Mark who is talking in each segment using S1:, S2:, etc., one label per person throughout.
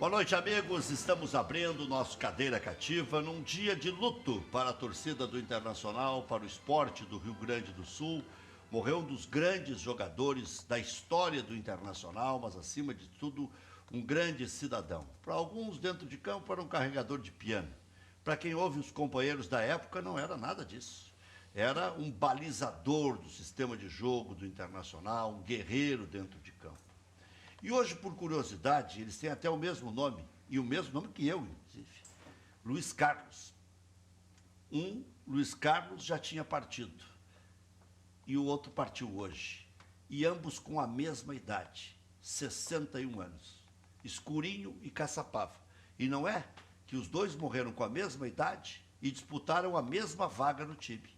S1: Boa noite, amigos. Estamos abrindo o nosso Cadeira Cativa num dia de luto para a torcida do Internacional, para o esporte do Rio Grande do Sul. Morreu um dos grandes jogadores da história do Internacional, mas acima de tudo, um grande cidadão. Para alguns dentro de campo era um carregador de piano. Para quem ouve os companheiros da época, não era nada disso. Era um balizador do sistema de jogo do Internacional, um guerreiro dentro de campo. E hoje, por curiosidade, eles têm até o mesmo nome, e o mesmo nome que eu, inclusive, Luiz Carlos. Luiz Carlos já tinha partido, e o outro partiu hoje. E ambos com a mesma idade, 61 anos, Escurinho e Caçapava. E não é que os dois morreram com a mesma idade e disputaram a mesma vaga no time.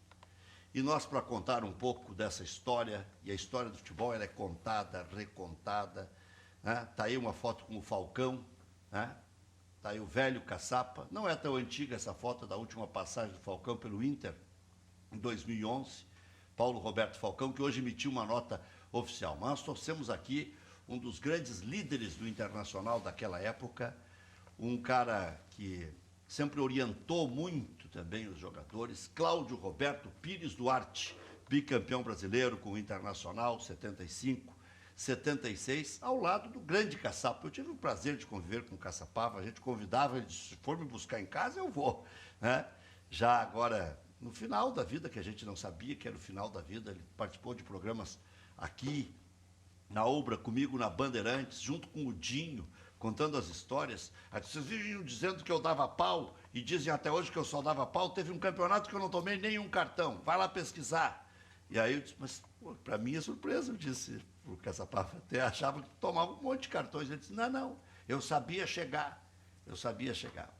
S1: E nós, para contar um pouco dessa história, e a história do futebol ela é contada, recontada, né? Tá aí uma foto com o Falcão, né? Tá aí o velho Caçapa. Não é tão antiga essa foto da última passagem do Falcão pelo Inter, em 2011. Paulo Roberto Falcão, que hoje emitiu uma nota oficial. Mas nós trouxemos aqui um dos grandes líderes do Internacional daquela época, um cara que sempre orientou muito também os jogadores, Cláudio Roberto Pires Duarte, bicampeão brasileiro com o Internacional, 75, 76, ao lado do grande Caçapa. Eu tive o prazer de conviver com o Caçapava, a gente convidava, ele disse, se for me buscar em casa, eu vou. Né? Já agora, no final da vida, que a gente não sabia que era o final da vida, ele participou de programas aqui, na Ubra, comigo na Bandeirantes, junto com o Dinho, contando as histórias. Vocês vinham dizendo que eu dava pau, e dizem até hoje que eu só dava pau. Teve um campeonato que eu não tomei nenhum cartão, vai lá pesquisar. E aí eu disse, mas para mim é surpresa, eu disse para o Caçapava, até achava que tomava um monte de cartões. Ele disse, não, eu sabia chegar.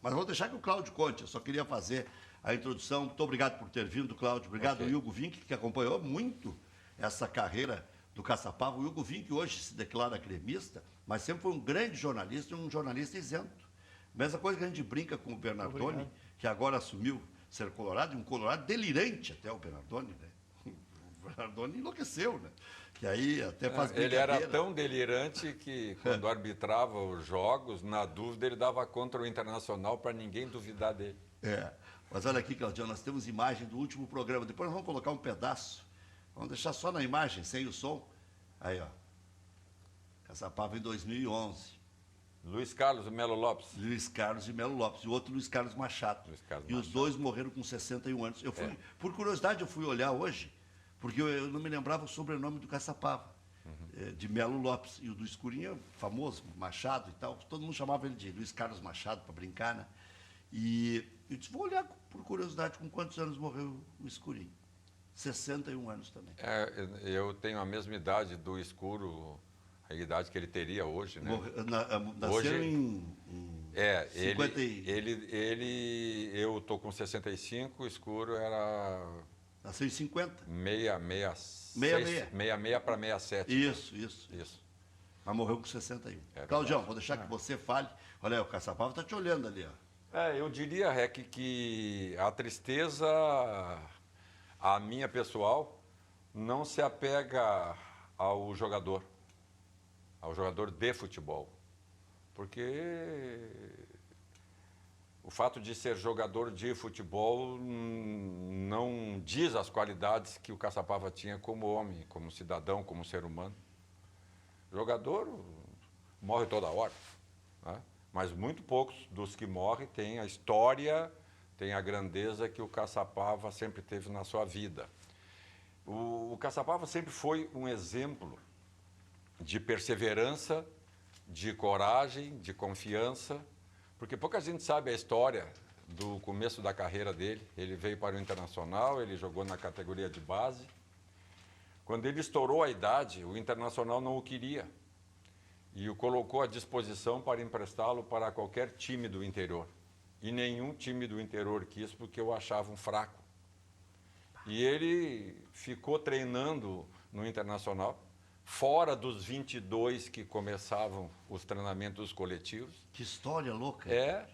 S1: Mas vou deixar que o Cláudio conte, eu só queria fazer a introdução. Muito obrigado por ter vindo, Cláudio. Obrigado, okay. Hugo Vinck, que acompanhou muito essa carreira do Caçapava. O Hugo Vinck hoje se declara gremista, mas sempre foi um grande jornalista e um jornalista isento. Mesma coisa que a gente brinca com o Bernardoni, que agora assumiu ser colorado, e um colorado delirante até o Bernardoni, né? O Bernardoni enlouqueceu, né? Que aí até faz
S2: Ele era tão delirante que quando arbitrava os jogos, na dúvida ele dava contra o Internacional para ninguém duvidar dele.
S1: Mas olha aqui, Claudio, nós temos imagem do último programa, depois nós vamos colocar um pedaço, vamos deixar só na imagem, sem o som. Aí, ó, Caçapava em 2011.
S2: Luiz Carlos e Melo Lopes.
S1: Luiz Carlos e Melo Lopes, e o outro Luiz Carlos Machado. Os dois morreram com 61 anos. Eu fui, por curiosidade, eu fui olhar hoje, porque eu não me lembrava o sobrenome do Caçapava, de Melo Lopes. E o do Escurinho, famoso, Machado e tal, todo mundo chamava ele de Luiz Carlos Machado, para brincar, né? E eu disse, vou olhar por curiosidade com quantos anos morreu o Escurinho. 61 anos também.
S2: Eu tenho a mesma idade do Escuro, a idade que ele teria hoje, né?
S1: Nasceu hoje, em 50
S2: eu estou com 65, o Escuro era...
S1: Nasceu em 50.
S2: 66 para 67.
S1: Isso. Mas morreu com 61. Claudião, vou deixar que você fale. Olha aí, o Caçapava está te olhando ali, ó.
S2: Eu diria, Rec, que a tristeza, a minha pessoal, não se apega ao jogador de futebol. Porque o fato de ser jogador de futebol não diz as qualidades que o Caçapava tinha como homem, como cidadão, como ser humano. O jogador morre toda hora, né? Mas muito poucos dos que morrem têm a história, têm a grandeza que o Caçapava sempre teve na sua vida. O Caçapava sempre foi um exemplo de perseverança, de coragem, de confiança, porque pouca gente sabe a história do começo da carreira dele. Ele veio para o Internacional, ele jogou na categoria de base. Quando ele estourou a idade, o Internacional não o queria e o colocou à disposição para emprestá-lo para qualquer time do interior. E nenhum time do interior quis, porque o achavam fraco. E ele ficou treinando no Internacional, fora dos 22 que começavam os treinamentos coletivos.
S1: Que história louca.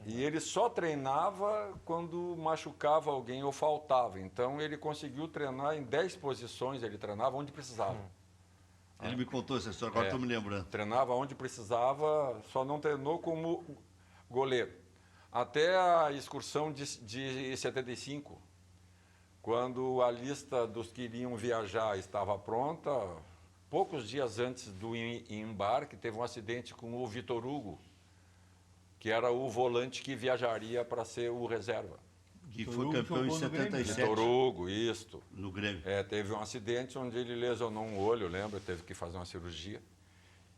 S2: E ele só treinava quando machucava alguém ou faltava. Então ele conseguiu treinar em 10 posições, ele treinava onde precisava.
S1: Ele me contou essa história, agora estou me lembrando.
S2: Treinava onde precisava, só não treinou como goleiro. Até a excursão de 75, quando a lista dos que iriam viajar estava pronta, poucos dias antes do embarque, teve um acidente com o Vitor Hugo, que era o volante que viajaria para ser o reserva.
S1: Que foi campeão em 77.
S2: Vitor Hugo, isto.
S1: No Grêmio.
S2: Teve um acidente onde ele lesionou um olho, lembra? Teve que fazer uma cirurgia.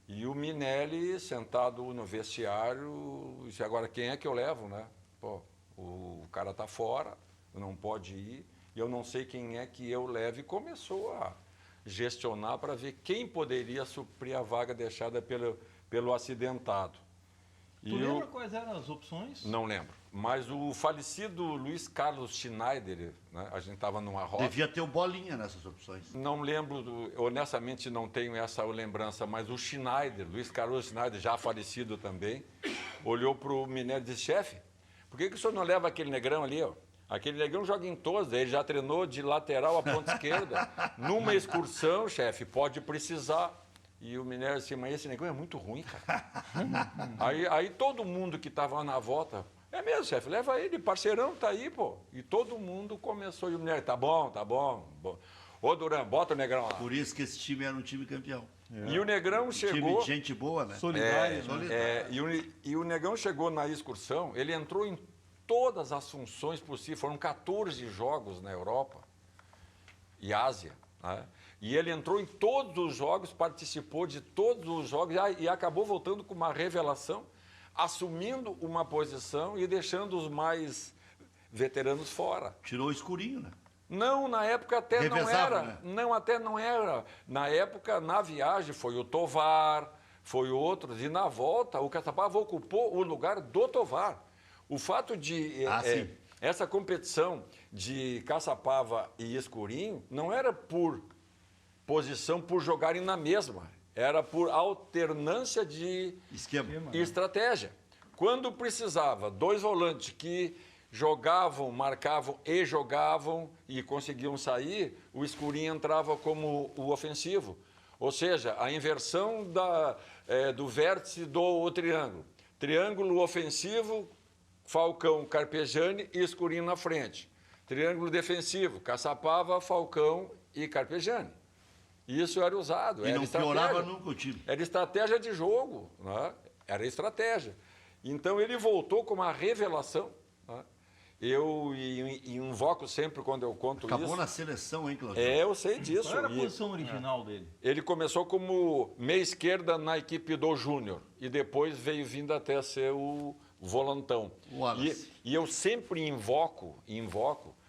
S2: E o Minelli, sentado no vestiário, disse, agora quem é que eu levo, né? Pô, o cara tá fora, não pode ir, e eu não sei quem é que eu levo. E começou a gestionar para ver quem poderia suprir a vaga deixada pelo acidentado.
S3: Tu lembra quais eram as opções?
S2: Não lembro. Mas o falecido Luiz Carlos Schneider, né? A gente estava numa roda.
S1: Devia ter o Bolinha nessas opções.
S2: Não lembro, honestamente não tenho essa lembrança, mas o Schneider, Luiz Carlos Schneider, já falecido também, olhou para o Minério e disse, chefe, por que o senhor não leva aquele negrão ali, ó? Aquele negrão joga em todas, ele já treinou de lateral à ponta esquerda. Numa excursão, chefe, pode precisar. E o Minério disse, mas esse negrão é muito ruim, cara. aí todo mundo que estava na volta, é mesmo, chefe, leva ele, parceirão, tá aí, pô. E todo mundo começou, e o Minério, tá bom. Ô, Duran, bota o negrão lá.
S1: Por isso que esse time era um time campeão.
S2: E o negrão chegou...
S1: Time de gente boa, né?
S3: Solidário.
S2: E o negão chegou na excursão, ele entrou em todas as funções possíveis, foram 14 jogos na Europa e Ásia, né? E ele entrou em todos os jogos, participou de todos os jogos e acabou voltando com uma revelação, assumindo uma posição e deixando os mais veteranos fora.
S1: Tirou o escurinho, né?
S2: Não, na época até não
S1: Revezava,
S2: era.
S1: né?
S2: Não, até não era. Na época, na viagem, foi o Tovar, foi outros, e na volta o Caçapava ocupou o lugar do Tovar. O fato de essa competição de Caçapava e Escurinho não era por posição, por jogarem na mesma, era por alternância de
S1: Esquema.
S2: estratégia. Quando precisava, dois volantes que jogavam, marcavam e jogavam e conseguiam sair, o Escurinho entrava como o ofensivo. Ou seja, a inversão do vértice do triângulo. Triângulo ofensivo, Falcão, Carpegiani e Escurinho na frente. Triângulo defensivo, Caçapava, Falcão e Carpegiani. Isso era usado.
S1: E
S2: era
S1: não piorava nunca o time.
S2: Era estratégia de jogo, né? Era estratégia. Então ele voltou com uma revelação. Né? Eu invoco sempre quando eu conto isso.
S1: Acabou na seleção, hein, Claudio?
S2: Eu sei disso.
S3: Qual era a posição original dele?
S2: Ele começou como meia esquerda na equipe do Júnior e depois veio vindo até ser o volantão. E eu sempre invoco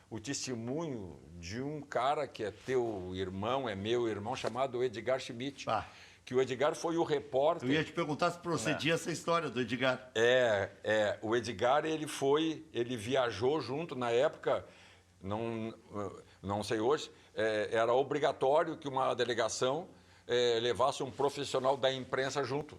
S2: o testemunho de um cara que é teu irmão, é meu irmão, chamado Edgar Schmidt. Que o Edgar foi o repórter...
S1: Eu ia te perguntar se procedia essa história do Edgar.
S2: O Edgar, ele viajou junto, na época, não sei hoje, era obrigatório que uma delegação levasse um profissional da imprensa junto,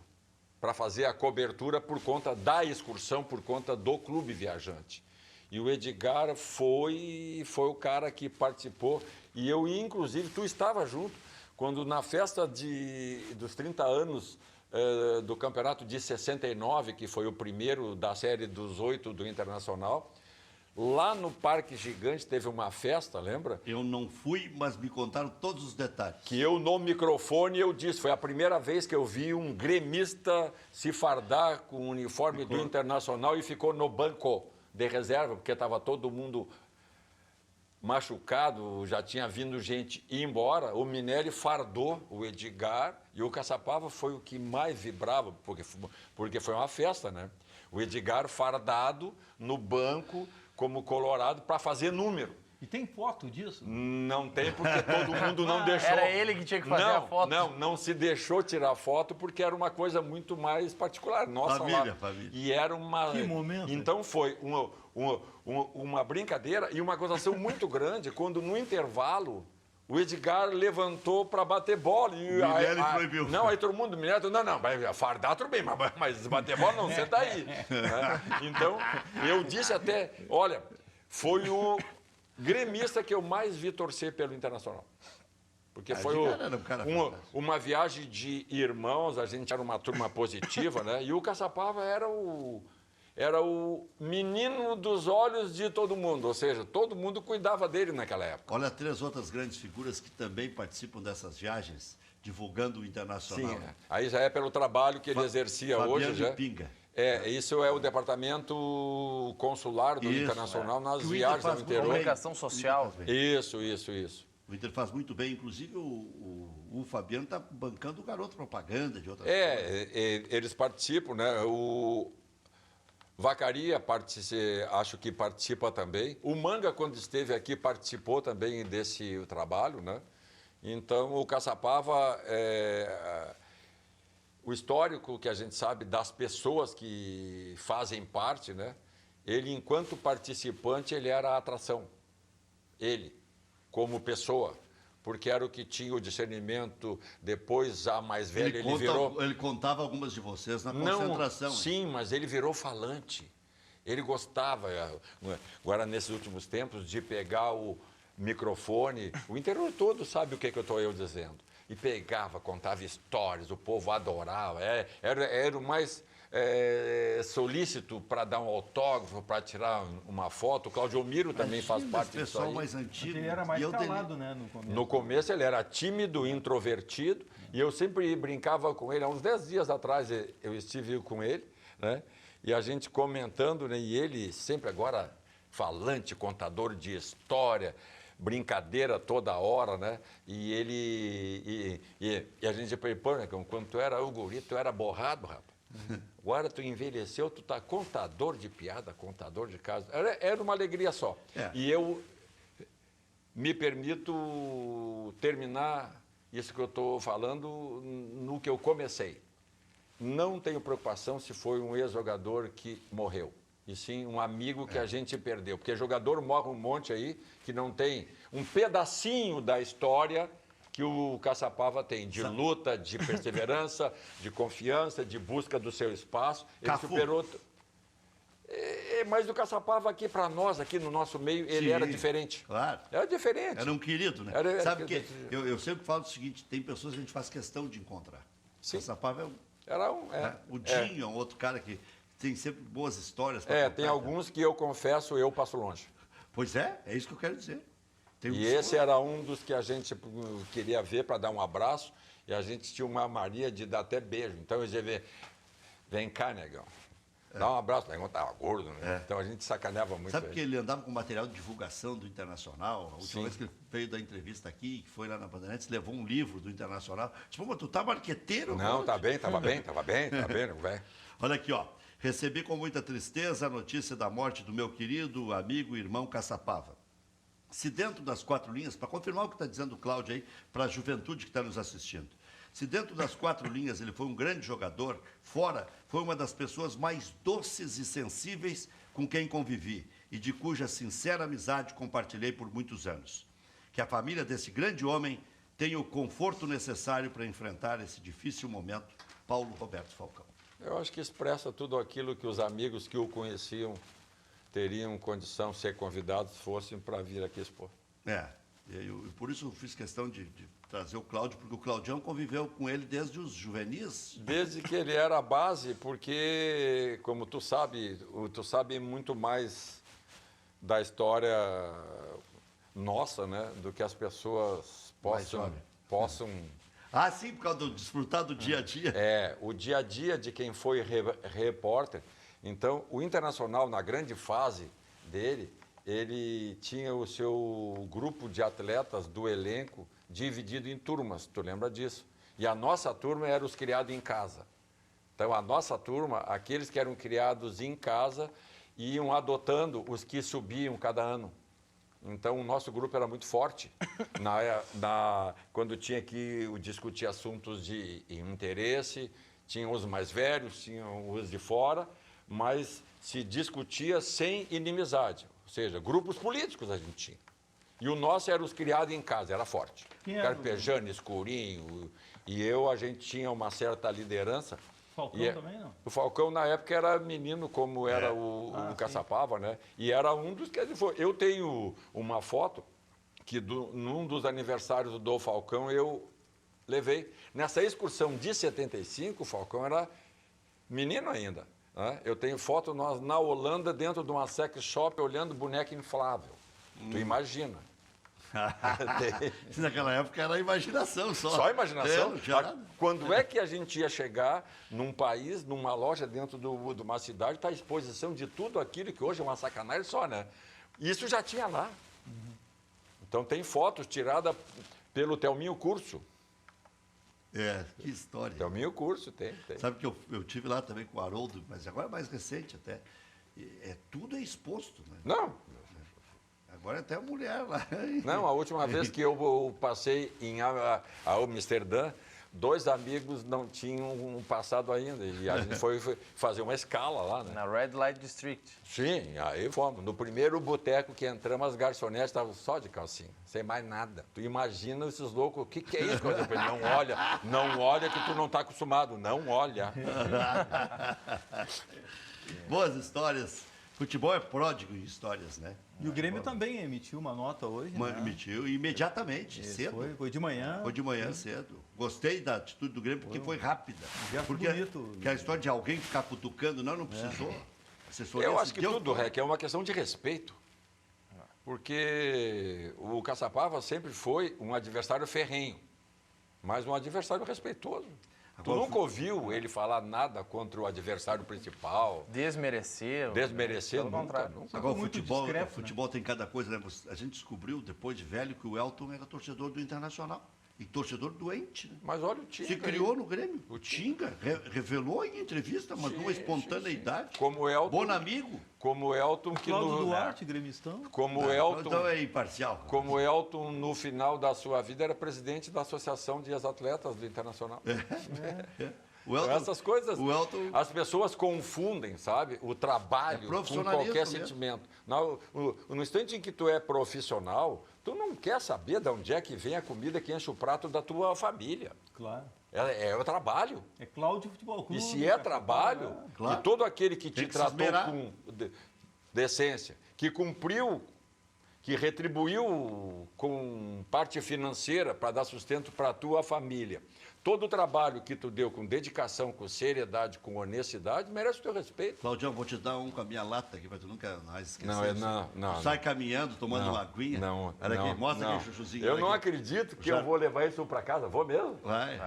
S2: para fazer a cobertura por conta da excursão, por conta do clube viajante. E o Edgar foi o cara que participou. E eu, inclusive, tu estava junto, quando na festa dos 30 anos do campeonato de 69, que foi o primeiro da série dos 8 do Internacional, lá no Parque Gigante teve uma festa, lembra?
S1: Eu não fui, mas me contaram todos os detalhes.
S2: Que eu, no microfone, eu disse, foi a primeira vez que eu vi um gremista se fardar com o uniforme do Internacional e ficou no banco de reserva, porque estava todo mundo machucado, já tinha vindo gente ir embora. O Minelli fardou o Edgar e o Caçapava foi o que mais vibrava, porque foi uma festa, né? O Edgar fardado no banco como colorado para fazer número.
S3: E tem foto disso?
S2: Não tem, porque todo mundo não deixou.
S4: Era ele que tinha que fazer a foto?
S2: Não se deixou tirar foto, porque era uma coisa muito mais particular. Nossa,
S1: família.
S2: E era uma...
S3: Que momento.
S2: Então foi uma brincadeira e uma gozação muito grande, quando no intervalo o Edgar levantou para bater bola. E
S1: o Minelli proibiu.
S2: Não, aí todo mundo, vai fardar tudo bem, mas bater bola não, senta aí. Então, eu disse até, olha, foi o gremista que eu mais vi torcer pelo Internacional. porque foi uma viagem de irmãos, a gente era uma turma positiva, né? E o Caçapava era o menino dos olhos de todo mundo, ou seja, todo mundo cuidava dele naquela época.
S1: Olha, 3 outras grandes figuras que também participam dessas viagens, divulgando o Internacional.
S2: Sim, aí já é pelo trabalho que ele exercia hoje.
S1: Fabiano Pinga.
S2: Isso é o departamento consular do Internacional nas viagens ao interior.
S4: Comunicação social.
S2: Isso.
S1: O Inter faz muito bem, inclusive o Fabiano está bancando o garoto propaganda de outras coisas.
S2: Eles participam, né? O Vacaria acho que participa também. O Manga, quando esteve aqui, participou também desse trabalho, né? Então, o Caçapava, o histórico que a gente sabe das pessoas que fazem parte, né? Ele, enquanto participante, ele era a atração. Ele, como pessoa, porque era o que tinha o discernimento. Depois, já mais velho, ele virou...
S1: Ele contava algumas de vocês na concentração.
S2: Sim, mas ele virou falante. Ele gostava, agora nesses últimos tempos, de pegar o microfone. O interior todo sabe o que eu estou dizendo. E pegava, contava histórias, o povo adorava. Era o mais solícito para dar um autógrafo, para tirar uma foto. O Claudio Miro também faz parte disso aí.
S1: Mais antigo.
S3: Ele era mais calado, né, no começo.
S2: No começo ele era tímido, introvertido, e eu sempre brincava com ele. Há uns 10 dias atrás eu estive com ele, né? E a gente comentando, né? E ele sempre agora falante, contador de história, brincadeira toda hora, né? E ele... E a gente perguntou, né? Quando tu era o guri, tu era borrado, rapaz. Agora tu envelheceu, tu tá contador de piada, contador de casos. Era uma alegria só. E eu me permito terminar isso que eu estou falando no que eu comecei. Não tenho preocupação se foi um ex-jogador que morreu, e sim um amigo que a gente perdeu. Porque jogador morre um monte aí que não tem um pedacinho da história que o Caçapava tem, de luta, de perseverança, de confiança, de busca do seu espaço. Ele superou... Mas o Caçapava aqui, para nós, aqui no nosso meio, ele era diferente.
S1: Claro.
S2: Era diferente.
S1: Era um querido, né? Sabe que eu sempre falo o seguinte, tem pessoas que a gente faz questão de encontrar. Sim. O Caçapava o Dinho é um outro cara que tem sempre boas histórias.
S2: Tem alguns que eu confesso, eu passo longe.
S1: Pois é isso que eu quero dizer.
S2: Esse era um dos que a gente queria ver para dar um abraço, e a gente tinha uma mania de dar até beijo. Então eu dizia, vem cá, negão, dá um abraço. O negão estava gordo, né? Então a gente sacaneava muito.
S1: Sabe que ele andava com material de divulgação do Internacional? A última vez que ele veio da entrevista aqui, que foi lá na Bandeirantes, levou um livro do Internacional. Tipo, mas tu tá marqueteiro?
S2: Não, estava bem, velho.
S1: Olha aqui, ó. Recebi com muita tristeza a notícia da morte do meu querido amigo e irmão Caçapava. Se dentro das 4 linhas, para confirmar o que está dizendo o Cláudio aí, para a juventude que está nos assistindo, se dentro das 4 linhas ele foi um grande jogador, fora foi uma das pessoas mais doces e sensíveis com quem convivi e de cuja sincera amizade compartilhei por muitos anos. Que a família desse grande homem tenha o conforto necessário para enfrentar esse difícil momento. Paulo Roberto Falcão.
S2: Eu acho que expressa tudo aquilo que os amigos que o conheciam teriam condição, ser convidados, fossem para vir aqui expor.
S1: Por isso eu fiz questão de trazer o Cláudio, porque o Claudião conviveu com ele desde os juvenis.
S2: Desde que ele era a base, porque, como tu sabe muito mais da história nossa, né, do que as pessoas possam...
S1: Sim, por causa do desfrutar do dia a dia.
S2: O dia a dia de quem foi repórter. Então, o Internacional, na grande fase dele, ele tinha o seu grupo de atletas do elenco dividido em turmas, tu lembra disso? E a nossa turma era os criados em casa. Então, a nossa turma, aqueles que eram criados em casa, iam adotando os que subiam cada ano. Então, o nosso grupo era muito forte. Quando tinha que discutir assuntos de interesse, tinham os mais velhos, tinham os de fora, mas se discutia sem inimizade. Ou seja, grupos políticos a gente tinha. E o nosso era os criados em casa, era forte. Carpejano, Escurinho, e a gente tinha uma certa liderança.
S3: Falcão também, não?
S2: O Falcão, na época, era menino, como era o Caçapava, né? E era um dos que ele foi. Eu tenho uma foto que num dos aniversários do Falcão eu levei. Nessa excursão de 75, o Falcão era menino ainda. Né? Eu tenho foto nós na Holanda, dentro de uma sex shop, olhando boneca inflável. Tu imagina.
S1: Naquela época era imaginação só.
S2: Só imaginação?
S1: Não tinha nada.
S2: Quando é que a gente ia chegar num país, numa loja dentro de uma cidade, está à exposição de tudo aquilo que hoje é uma sacanagem só, né? Isso já tinha lá. Então tem fotos tiradas pelo Thelminho Curso.
S1: Que história.
S2: Thelminho Curso, tem.
S1: Sabe que eu tive lá também com o Haroldo, mas agora é mais recente até. Tudo é exposto, né?
S2: Não.
S1: Agora é até a mulher lá.
S2: Não, a última vez que eu passei em Amsterdã, 2 amigos não tinham passado ainda. E a gente foi fazer uma escala lá, né?
S4: Na Red Light District.
S2: Sim, aí fomos. No primeiro boteco que entramos, as garçonetes estavam só de calcinha, sem mais nada. Tu imagina esses loucos, o que é isso? Não olha que tu não está acostumado, não olha.
S1: Boas histórias. Futebol é pródigo em histórias, né?
S3: E o Grêmio também emitiu uma nota hoje, né?
S1: Emitiu imediatamente, cedo.
S3: Foi de manhã.
S1: Foi de manhã cedo. Gostei da atitude do Grêmio porque foi rápida. Porque
S3: bonito.
S1: a história de alguém ficar cutucando, não precisou.
S2: Eu acho que tudo, Rec, é uma questão de respeito. Porque o Caçapava sempre foi um adversário ferrenho, mas um adversário respeitoso. Tu nunca ouviu ele falar nada contra o adversário principal?
S4: Desmerecer.
S2: Nunca.
S1: Agora,
S3: muito
S1: o
S3: discreto,
S1: futebol tem cada coisa, né? A gente descobriu, depois de velho, que o Elton era torcedor do Internacional. E torcedor doente, né?
S2: Mas olha o Tinga.
S1: Se criou no Grêmio. O Tinga revelou em entrevista, mas numa espontaneidade.
S2: Como Elton.
S1: Bom amigo.
S2: Como Elton que
S3: Cláudio Duarte, gremistão.
S2: Como Elton.
S1: Então é imparcial.
S2: Como Elton, no final da sua vida, era presidente da Associação de Ex-Atletas do Internacional.
S1: O Elton,
S2: essas coisas,
S1: Elton...
S2: as pessoas confundem, sabe? O trabalho com qualquer sentimento. No instante em que tu é profissional, tu não quer saber de onde é que vem a comida que enche o prato da tua família.
S3: Claro.
S2: É o trabalho.
S3: É Cláudio Futebol Clube.
S2: E se é trabalho,
S1: claro.
S2: E todo aquele que te tratou com decência, que cumpriu, que retribuiu com parte financeira para dar sustento para a tua família, todo o trabalho que tu deu com dedicação, com seriedade, com honestidade, merece o teu respeito.
S1: Claudião, vou te dar um com a minha lata aqui, para tu nunca mais esquecer.
S2: Não.
S1: Tu sai caminhando, tomando uma aguinha.
S2: Não.
S1: Olha aqui, mostra aqui o chuchuzinho.
S2: Eu não acredito que eu vou levar isso para casa. Vou mesmo?
S1: Vai.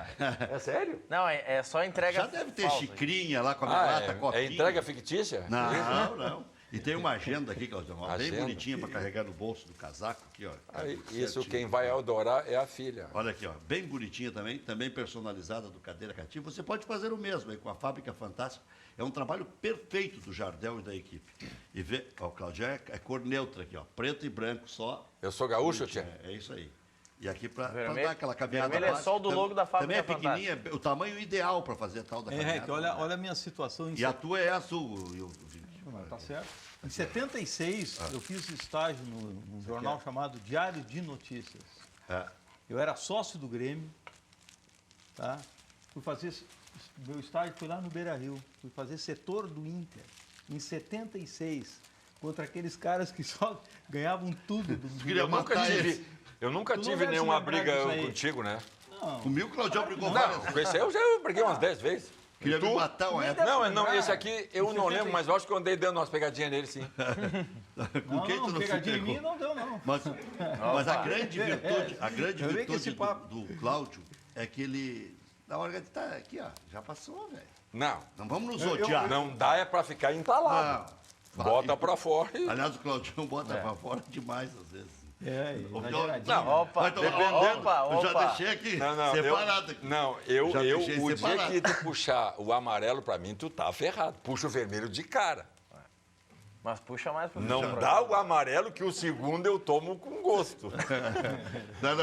S2: É sério?
S4: Não, é só entrega.
S1: Já deve ter
S4: falsa.
S1: xicrinha lá com a minha lata, copinha.
S2: É entrega fictícia?
S1: Não. E tem uma agenda aqui, Claudião, bem bonitinha para carregar no bolso do casaco aqui, ó.
S2: Isso quem vai adorar é a filha.
S1: Olha aqui, ó, bem bonitinha também personalizada do Cadeira Cativa. Você pode fazer o mesmo aí com a Fábrica Fantástica. É um trabalho perfeito do Jardel e da equipe. E vê, ó, o Claudião é cor neutra aqui, ó, preto e branco só.
S2: Eu sou gaúcho, tia?
S1: É isso aí. E aqui para
S4: Vermelho-
S1: dar aquela caminhada
S4: vermelho é só o do logo da Fábrica
S1: Também é pequenininha, o tamanho ideal para fazer a tal da caminhada.
S3: Rec, olha a minha situação.
S1: E a tua é azul.
S3: Tá certo. Em 76, eu fiz estágio num jornal chamado Diário de Notícias. Eu era sócio do Grêmio, tá? Fui fazer, meu estágio foi lá no Beira-Rio. Fui fazer setor do Inter, em 76, contra aqueles caras que só ganhavam tudo.
S2: Eu nunca
S3: Tu não
S2: tive
S3: deve
S2: nenhuma
S3: se lembrar
S2: briga
S3: disso aí.
S2: contigo, né?
S3: Não,
S1: Comigo o Claudião brigou várias
S2: Não,
S1: vezes.
S2: com esse aí eu já briguei umas 10 vezes.
S1: Queria me matar uma época.
S2: Não, esse aqui eu não lembro, mas eu acho que eu andei dando umas pegadinhas nele, sim.
S1: Com quem tu não se
S3: pegadinha em mim
S1: pegou?
S3: não deu, não.
S1: Mas a grande virtude
S3: esse papo.
S1: do Cláudio é que ele, na hora que ele tá aqui, ó, já passou, velho.
S2: Não,
S1: Não vamos nos odiar.
S2: não dá é pra ficar entalado.
S1: Não.
S2: Bota pra fora e...
S1: Aliás, o Claudião bota pra fora demais, às vezes.
S3: Exageradinho.
S2: Não,
S4: Opa,
S1: Vai tomar-
S2: dependendo.
S1: Eu já deixei aqui
S2: Já
S1: separado. deixei
S2: o dia
S1: separado.
S2: que tu puxar o amarelo pra mim, tu tá ferrado. Puxa o vermelho de cara.
S4: Mas puxa mais pro
S2: Não
S4: pro-
S2: dá o amarelo que o segundo eu tomo com gosto.
S1: Não,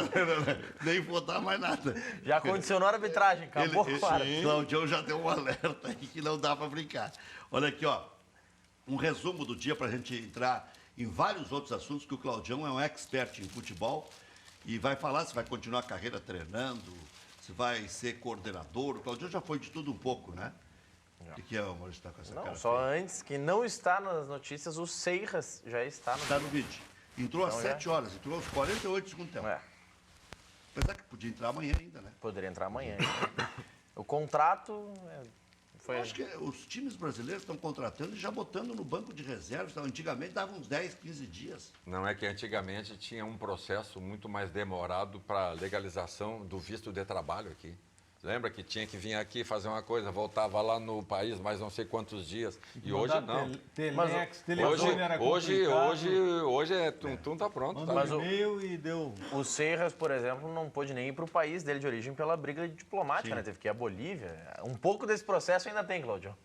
S1: nem vou dar mais nada.
S4: Já condicionou a arbitragem, acabou
S1: Ele,
S4: fora.
S1: Claudião já deu um alerta aí que não dá para brincar. Olha aqui, ó. Um resumo do dia para a gente entrar em vários outros assuntos, que o Claudião é um expert em futebol e vai falar se vai continuar a carreira treinando, se vai ser coordenador. O Claudião já foi de tudo um pouco, né? O que é, o Maurício, está com essa
S4: Não,
S1: cara
S4: só
S1: feia?
S4: antes, que não está nas notícias, o Seiras já está no
S1: Está no vídeo. Entrou às
S4: Então,
S1: 7 horas, entrou aos 48 do segundo tempo.
S4: É,
S1: Apesar que podia entrar amanhã ainda, né?
S4: poderia entrar amanhã. O contrato foi...
S1: Eu acho que os times brasileiros estão contratando e já botando no banco de reservas. Então, antigamente dava uns 10, 15 dias.
S2: Não é que antigamente tinha um processo muito mais demorado para legalização do visto de trabalho aqui. Lembra que tinha que vir aqui fazer uma coisa, voltava lá no país mais não sei quantos dias. E hoje não.
S3: Telex, telefone era complicado.
S2: Hoje é tum tá pronto.
S3: Mandou
S2: Tá?
S4: Mas o-
S3: e-mail e deu.
S4: O Serras, por exemplo, não pôde nem ir para o país dele de origem pela briga diplomática, né? Teve que ir à Bolívia. Um pouco desse processo ainda tem, Claudio.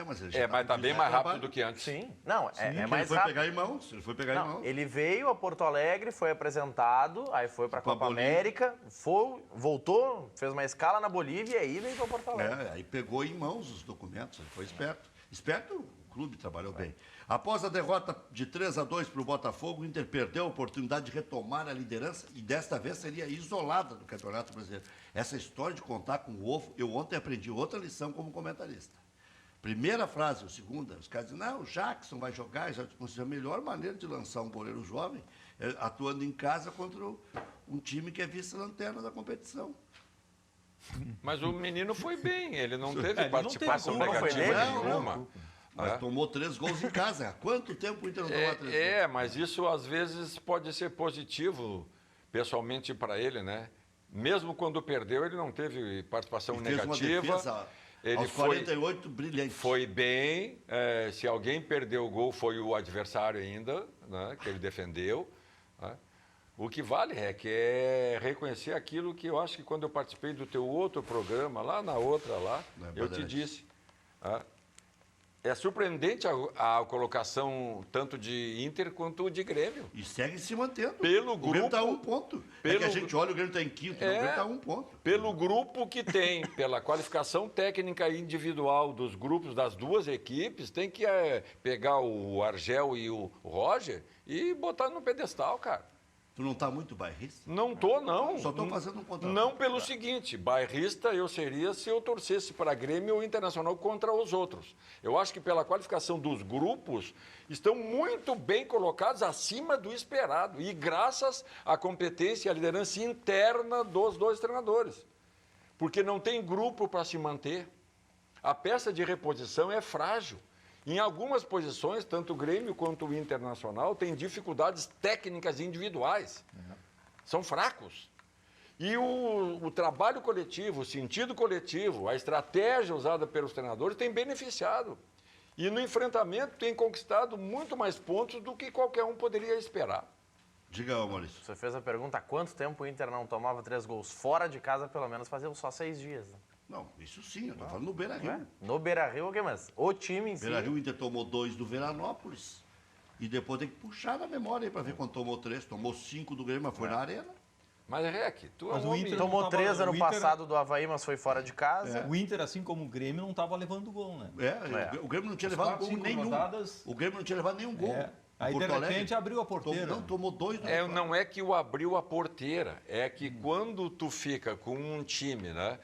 S1: Mas ele já
S2: Mas tá
S1: com
S2: bem
S1: 18
S2: mais rápido
S1: trabalho.
S2: do que antes.
S4: Sim. Não, é
S1: Ele
S4: mais
S1: foi
S4: rápido.
S1: pegar em mãos, ele foi pegar em
S4: Não,
S1: mãos.
S4: ele veio a Porto Alegre, foi apresentado, aí foi para a
S1: Pra
S4: Copa
S1: Bolívia.
S4: América, voltou, fez uma escala na Bolívia e aí veio para Porto Alegre.
S1: Aí pegou em mãos os documentos, ele foi esperto. Esperto, o clube trabalhou bem. Após a derrota de 3-2 para o Botafogo, o Inter perdeu a oportunidade de retomar a liderança e desta vez seria isolada do Campeonato Brasileiro. Essa história de contar com o ovo, eu ontem aprendi outra lição como comentarista. Primeira frase, ou segunda, os caras dizem, não, o Jackson vai jogar, já a melhor maneira de lançar um goleiro jovem é atuando em casa contra um time que é vice-lanterna da competição.
S2: Mas o menino foi bem, ele não teve
S3: Ele não
S2: participação
S3: teve culpa,
S4: foi
S2: negativa
S4: dele?
S2: nenhuma.
S1: Mas
S2: É.
S1: tomou 3 gols em casa. Há quanto tempo o Inter não tomou 3 gols?
S2: Mas isso às vezes pode ser positivo, pessoalmente, para ele, né? Mesmo quando perdeu, ele não teve participação
S1: Ele fez uma
S2: negativa.
S1: defesa
S2: Ele
S1: aos 48 brilhante.
S2: foi bem. Se alguém perdeu o gol, foi o adversário ainda, né, que ele defendeu. Né? O que vale é reconhecer aquilo que eu acho que quando eu participei do teu outro programa, lá na outra lá, eu te disse. É surpreendente a colocação tanto de Inter quanto de Grêmio.
S1: E segue se mantendo.
S2: Pelo
S1: O Grêmio está a
S2: grupo-
S1: 1 ponto.
S2: pelo-
S1: que a gente olha, o Grêmio está em quinto, o Grêmio está a 1 ponto.
S2: Pelo grupo que tem, pela qualificação técnica e individual dos grupos das duas equipes, tem que pegar o Argel e o Roger e botar no pedestal, cara.
S1: Tu não está muito bairrista?
S2: Não tô, não.
S1: Só tô fazendo um contraponto.
S2: Não pelo seguinte, bairrista eu seria se eu torcesse para Grêmio ou Internacional contra os outros. Eu acho que pela qualificação dos grupos, estão muito bem colocados acima do esperado. E graças à competência e à liderança interna dos dois treinadores. Porque não tem grupo para se manter. A peça de reposição é frágil. Em algumas posições, tanto o Grêmio quanto o Internacional têm dificuldades técnicas individuais. São fracos. E o trabalho coletivo, o sentido coletivo, a estratégia usada pelos treinadores tem beneficiado. E no enfrentamento tem conquistado muito mais pontos do que qualquer um poderia esperar.
S1: Diga, Maurício.
S4: Você fez a pergunta há quanto tempo o Inter não tomava 3 gols fora de casa, pelo menos fazia só 6 dias. Né?
S1: Não, isso sim, eu estou falando no Beira-Rio.
S4: Não é? No Beira-Rio, o que mais? O time em si.
S1: Beira-Rio, o Inter tomou 2 do Veranópolis. E depois tem que puxar na memória aí para ver quando tomou 3. Tomou 5 do Grêmio, mas foi na arena.
S2: Mas, Rec, tu é
S3: Mas
S2: um
S3: o
S2: homem...
S3: Inter
S4: Tomou
S3: não tava-
S4: 3 ano
S3: o Inter-
S4: passado do Avaí, mas foi fora de casa.
S3: O Inter, assim como o Grêmio, não estava levando gol, né?
S1: O Grêmio não tinha
S3: As
S1: levado
S3: 4,
S1: gol
S3: 5
S1: nenhum.
S3: rodadas-
S1: O Grêmio não tinha levado nenhum gol.
S3: É. Aí, de
S1: Porto Alegre.
S3: repente, abriu a porteira.
S1: Não, tomou 2 do
S2: Não é que o abriu a porteira, é que quando tu fica com um time, né,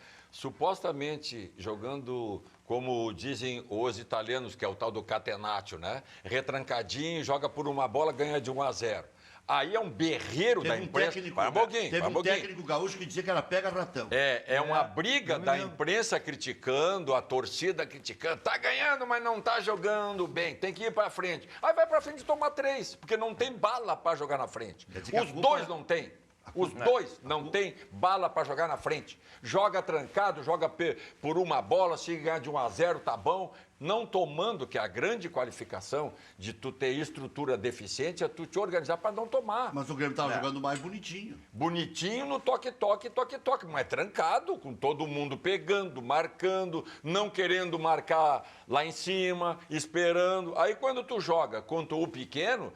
S2: supostamente jogando, como dizem os italianos, que é o tal do catenaccio, né, retrancadinho, joga por uma bola, ganha de 1-0. Aí é um berreiro da imprensa. Para um pouquinho,
S1: teve
S2: para um
S1: um
S2: pouquinho.
S1: técnico gaúcho que dizia que era pega-ratão.
S2: É uma briga
S3: eu me
S2: da
S3: lembro.
S2: imprensa criticando, a torcida criticando. Tá ganhando, mas não tá jogando bem. Tem que ir para frente. Aí vai para frente e toma 3, porque não tem bala para jogar na frente.
S1: Quer dizer que a
S2: Os
S1: culpa
S2: dois
S1: é-
S2: não têm. Os dois não têm bala para jogar na frente. Joga trancado, joga por uma bola, se ganhar de 1-0, tá bom. Não tomando, que a grande qualificação de tu ter estrutura deficiente é tu te organizar para não tomar.
S1: Mas o Grêmio estava jogando mais bonitinho.
S2: Bonitinho no toque-toque, toque-toque, mas trancado, com todo mundo pegando, marcando, não querendo marcar lá em cima, esperando. Aí quando tu joga contra o pequeno,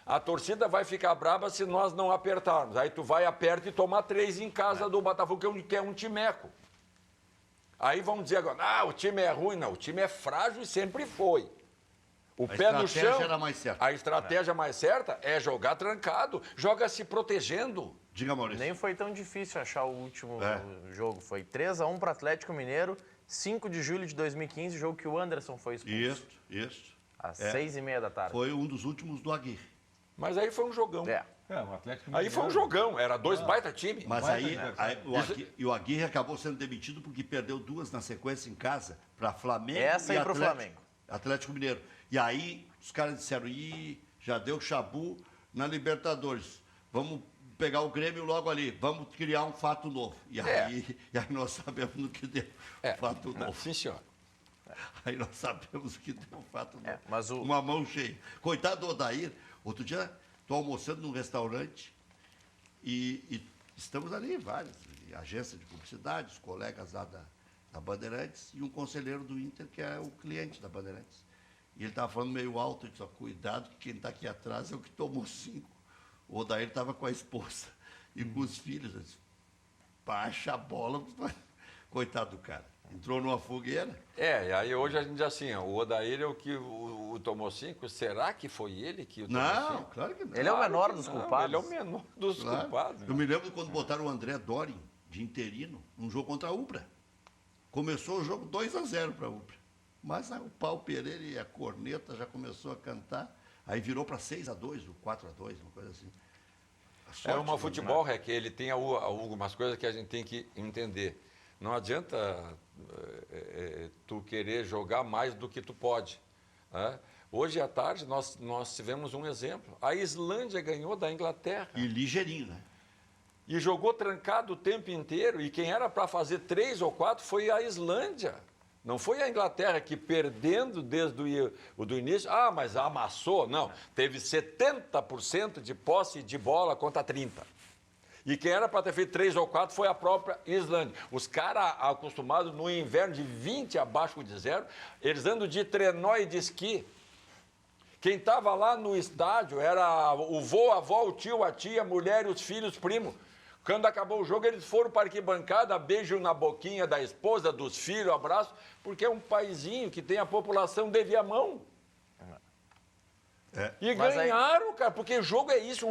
S2: a torcida vai ficar brava se nós não apertarmos. Aí tu vai, aperta e toma 3 em casa do Botafogo, que é um timeco. Aí vão dizer agora, o time é ruim. Não, o time é frágil e sempre foi. O pé no
S1: estratégia
S2: chão.
S1: era mais certa.
S2: A estratégia mais certa é jogar trancado, joga se protegendo.
S1: Diga, Maurício.
S4: Nem foi tão difícil achar o último
S1: É.
S4: jogo. Foi 3-1 para o Atlético Mineiro, 5 de julho de 2015, jogo que o Anderson foi expulso.
S1: Isso.
S4: Às 6h30 da tarde.
S1: Foi um dos últimos do Aguirre.
S2: Mas aí foi um jogão.
S3: O Atlético
S2: Aí foi um jogão, era 2 baita time.
S1: Mas
S3: Vai,
S1: o Aguirre acabou sendo demitido porque perdeu 2 na sequência em casa para Flamengo
S4: Essa
S1: e
S4: aí pro
S1: Atlético,
S4: Flamengo.
S1: Atlético Mineiro. E aí os caras disseram, já deu chabu na Libertadores. Vamos pegar o Grêmio logo ali, vamos criar um fato novo. E aí nós sabemos no que deu fato novo.
S2: Sim, senhor.
S1: Aí nós sabemos o que deu fato novo.
S4: Mas
S1: Uma mão cheia. Coitado do Odair, outro dia estou almoçando num restaurante e estamos ali, vários, agência de publicidade, os colegas lá da Bandeirantes e um conselheiro do Inter, que é o cliente da Bandeirantes. E ele estava falando meio alto, ele disse, cuidado que quem está aqui atrás é o que tomou 5. O Odair estava com a esposa e com os filhos. Eu disse, baixa a bola, coitado do cara. Entrou numa fogueira.
S2: E aí hoje a gente diz assim, ó, o Odair é o que o tomou 5, será que foi ele que o tomou 5?
S1: Não, claro que não.
S4: ele é o menor dos
S2: Não,
S4: culpados.
S2: ele é o menor dos
S1: Claro.
S2: culpados.
S1: Eu me lembro quando botaram o André Dorin de interino num jogo contra a Ubra. Começou o jogo 2-0 para a Ubra. Mas aí o Paulo Pereira e a corneta já começou a cantar. Aí virou para 6-2, o 4-2, uma coisa assim.
S2: É uma futebol, que ele tem algumas coisas que a gente tem que entender. Não adianta tu querer jogar mais do que tu pode. Né? Hoje à tarde nós tivemos um exemplo. A Islândia ganhou da Inglaterra.
S1: E ligeirinho, né?
S2: E jogou trancado o tempo inteiro. E quem era para fazer 3 ou 4 foi a Islândia. Não foi a Inglaterra que, perdendo desde o início, mas amassou. Não, teve 70% de posse de bola contra 30%. E quem era para ter feito 3 ou 4 foi a própria Islândia. Os caras acostumados no inverno de 20 abaixo de 0, eles andam de trenó e de esqui. Quem estava lá no estádio era o vô, a avó, o tio, a tia, a mulher, os filhos, primo. Quando acabou o jogo, eles foram para a arquibancada, beijo na boquinha da esposa, dos filhos, abraço, porque é um paizinho que tem a população de Viamão. E ganharam, cara, porque o jogo é isso,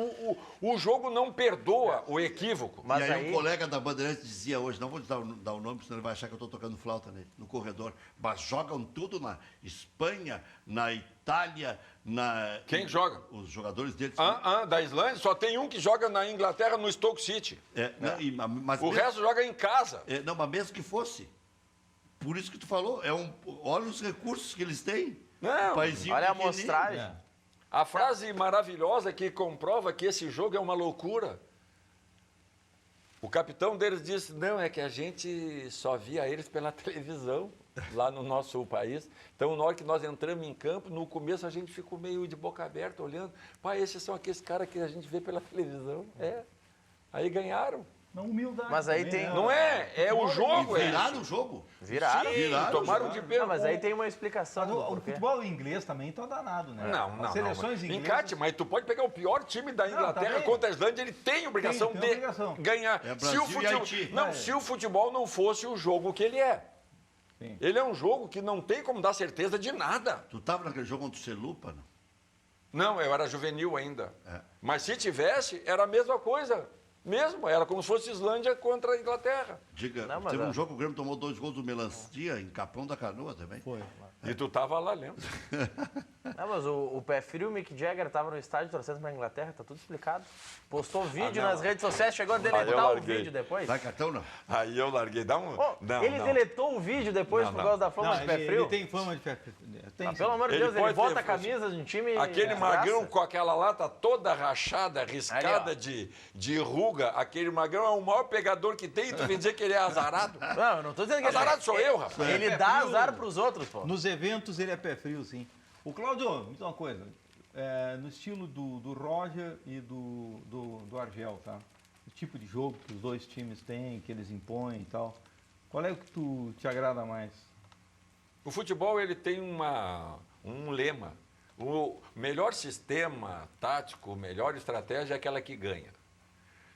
S2: o jogo não perdoa o equívoco.
S1: E aí um colega da Bandeirantes dizia hoje, não vou dar o nome, senão ele vai achar que eu estou tocando flauta nele, no corredor, mas jogam tudo na Espanha, na Itália,
S2: Quem joga?
S1: Os jogadores deles.
S2: Da Islândia, só tem um que joga na Inglaterra, no Stoke City.
S1: Mas
S2: o resto joga em casa.
S1: Não, mas mesmo que fosse. Por isso que tu falou, olha os recursos que eles têm.
S2: Não,
S4: olha a amostragem.
S2: A frase maravilhosa que comprova que esse jogo é uma loucura. O capitão deles disse, não, é que a gente só via eles pela televisão, lá no nosso país. Então, na hora que nós entramos em campo, no começo a gente ficou meio de boca aberta, olhando. Pai, esses são aqueles caras que a gente vê pela televisão. Aí ganharam.
S3: Na humildade.
S4: Mas aí
S3: também,
S4: tem...
S2: Não é o jogo.
S1: Viraram o jogo.
S4: Viraram.
S2: Tomaram de pé.
S4: Mas aí tem uma explicação.
S3: O futebol inglês também tá danado, né?
S2: Não.
S3: As seleções inglesas...
S2: Encate, mas tu pode pegar o pior time da Inglaterra contra a Islândia, ele tem obrigação de ganhar. Se o futebol não fosse o jogo que ele é.
S3: Sim.
S2: Ele é um jogo que não tem como dar certeza de nada.
S1: Tu estava naquele jogo contra o Celupa, não?
S2: Não, eu era juvenil ainda. Mas se tivesse, era a mesma coisa. Mesmo, era como se fosse Islândia contra a Inglaterra.
S1: Teve um jogo que o Grêmio tomou 2 gols do Melancia em Capão da Canoa também.
S3: Foi.
S2: E tu tava lá, lembra?
S4: Não, mas o pé frio, o Mick Jagger estava no estádio torcendo para a Inglaterra, tá tudo explicado. Postou vídeo nas redes sociais, chegou a deletar o vídeo depois.
S1: Vai cartão, não?
S2: Aí eu larguei,
S4: ele deletou o vídeo depois por causa da fama de pé frio?
S3: Ele tem fama de pé frio.
S4: Pelo amor de Deus, ele bota a camisa de um time...
S2: Aquele magrão com aquela lata toda rachada, riscada de ruga, aquele magrão é o maior pegador que tem e tu vem dizer que ele é azarado?
S4: Não, eu não tô dizendo que
S2: azarado sou eu, rapaz.
S4: Ele dá azar pros outros, pô.
S3: Nos eventos ele é pé frio, sim. O Cláudio, me diz uma coisa. No estilo do Roger e do Argel, tá? O tipo de jogo que os dois times têm, que eles impõem e tal. Qual é o que te agrada mais?
S2: O futebol ele tem um lema. O melhor sistema tático, a melhor estratégia é aquela que ganha.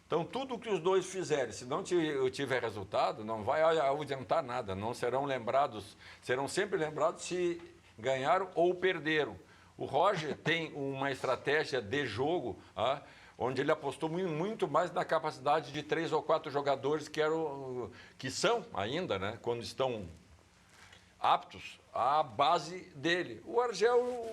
S2: Então, tudo que os dois fizerem, se não tiver resultado, não vai adiantar nada. Não serão lembrados, serão sempre lembrados se ganharam ou perderam. O Roger tem uma estratégia de jogo, onde ele apostou muito mais na capacidade de 3 ou 4 jogadores que são ainda, né, quando estão aptos, a base dele. O Argel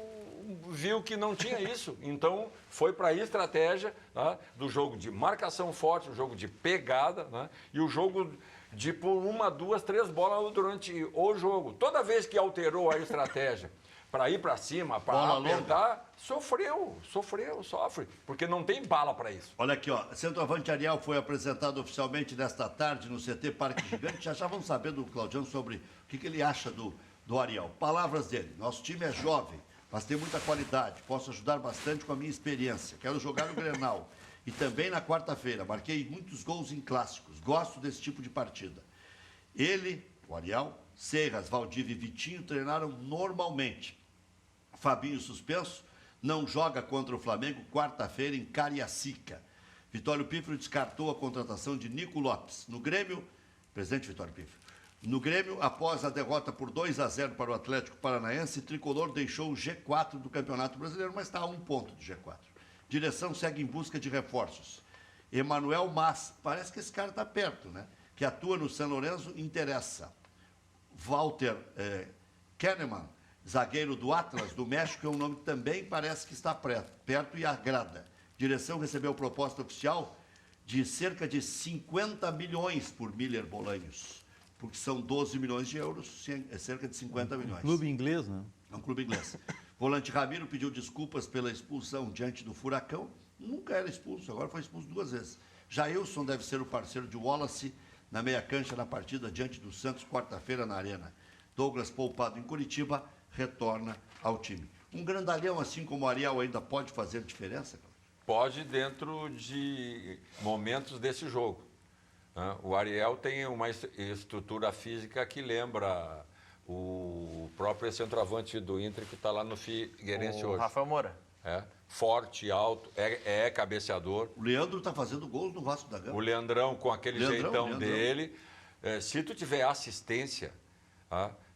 S2: viu que não tinha isso. Então, foi para a estratégia, né, do jogo de marcação forte, o jogo de pegada, né, e o jogo de por 1, 2, 3 bolas durante o jogo. Toda vez que alterou a estratégia para ir para cima, para apertar, sofre, porque não tem bala para isso.
S1: Olha aqui, ó, centroavante Ariel foi apresentado oficialmente nesta tarde no CT Parque Gigante. Já vamos saber do Claudião sobre o que ele acha do Ariel. Palavras dele: nosso time é jovem, mas tem muita qualidade, posso ajudar bastante com a minha experiência. Quero jogar no Grenal e também na quarta-feira. Marquei muitos gols em clássicos, gosto desse tipo de partida. Ele, o Ariel, Serras, Valdívia e Vitinho treinaram normalmente. Fabinho suspenso, não joga contra o Flamengo quarta-feira em Cariacica. Vitório Pífero descartou a contratação de Nico Lopes. No Grêmio, presidente Vitório Pífero, no Grêmio, após a derrota por 2-0 para o Atlético Paranaense, Tricolor deixou o G4 do Campeonato Brasileiro, mas está a 1 ponto do G4. Direção segue em busca de reforços. Emanuel Mas, parece que esse cara está perto, né? Que atua no São Lourenço, interessa. Walter Kahneman, zagueiro do Atlas, do México, é um nome que também parece que está perto e agrada. Direção recebeu proposta oficial de cerca de 50 milhões por Miller Bolanhos, porque são 12 milhões de euros, é cerca de 50 milhões.
S3: Clube inglês, né?
S1: É um clube inglês. Volante Ramiro pediu desculpas pela expulsão diante do Furacão. Nunca era expulso, agora foi expulso 2 vezes. Jailson deve ser o parceiro de Wallace na meia cancha na partida diante do Santos, quarta-feira na Arena. Douglas, poupado em Curitiba, retorna ao time. Um grandalhão assim como o Ariel ainda pode fazer diferença?
S2: Pode, dentro de momentos desse jogo. O Ariel tem uma estrutura física que lembra o próprio centroavante do Inter que está lá no Figueirense hoje.
S4: Rafael Moura.
S2: Forte, alto, é cabeceador.
S1: O Leandro está fazendo gols no Vasco da Gama.
S2: O Leandrão, com aquele jeitão dele. Se tu tiver assistência,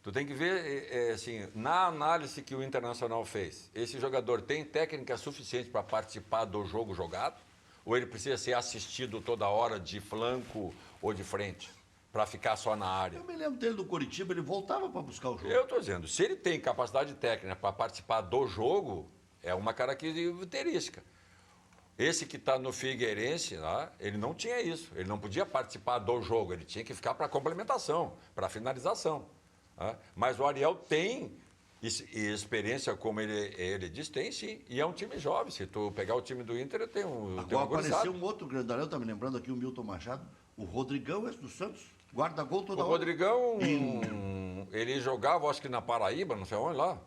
S2: tu tem que ver, assim, na análise que o Internacional fez, esse jogador tem técnica suficiente para participar do jogo jogado? Ou ele precisa ser assistido toda hora de flanco ou de frente, para ficar só na área?
S1: Eu me lembro dele do Curitiba, ele voltava para buscar o jogo.
S2: Eu estou dizendo, se ele tem capacidade técnica para participar do jogo, é uma característica. Esse que está no Figueirense, ele não tinha isso. Ele não podia participar do jogo, ele tinha que ficar para complementação, para finalização. Mas o Ariel tem experiência, como ele diz, tem sim. E é um time jovem. Se tu pegar o time do Inter, tem um.
S1: Agora apareceu um outro grandalhão, está me lembrando aqui, o Milton Machado. O Rodrigão, esse do Santos, guarda gol toda hora.
S2: O Rodrigão, ele jogava, acho que na Paraíba, não sei onde lá.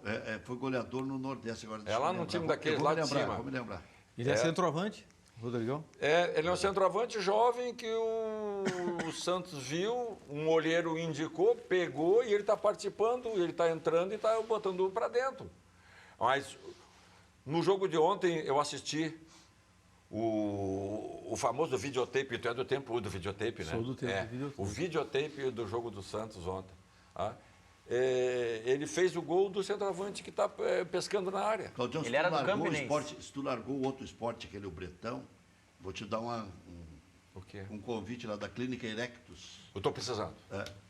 S1: Foi goleador no Nordeste agora.
S2: É lá no time daqueles lá de cima.
S1: Vou me lembrar.
S3: Ele é centroavante, Rodrigão?
S2: Ele é um centroavante jovem que o Santos viu, um olheiro indicou, pegou e ele está participando, ele está entrando e está botando para dentro. Mas no jogo de ontem eu assisti o famoso videotape, tu é do tempo do videotape, né?
S3: Sou do tempo do videotape.
S2: O videotape do jogo do Santos ontem. Ele fez o gol do centroavante que está pescando na área.
S1: Claudião,
S4: Ele era do Campinense.
S1: Se tu largou o outro esporte, aquele o Bretão, vou te dar
S2: O quê?
S1: um convite lá da Clínica Erectus.
S2: Eu estou precisando.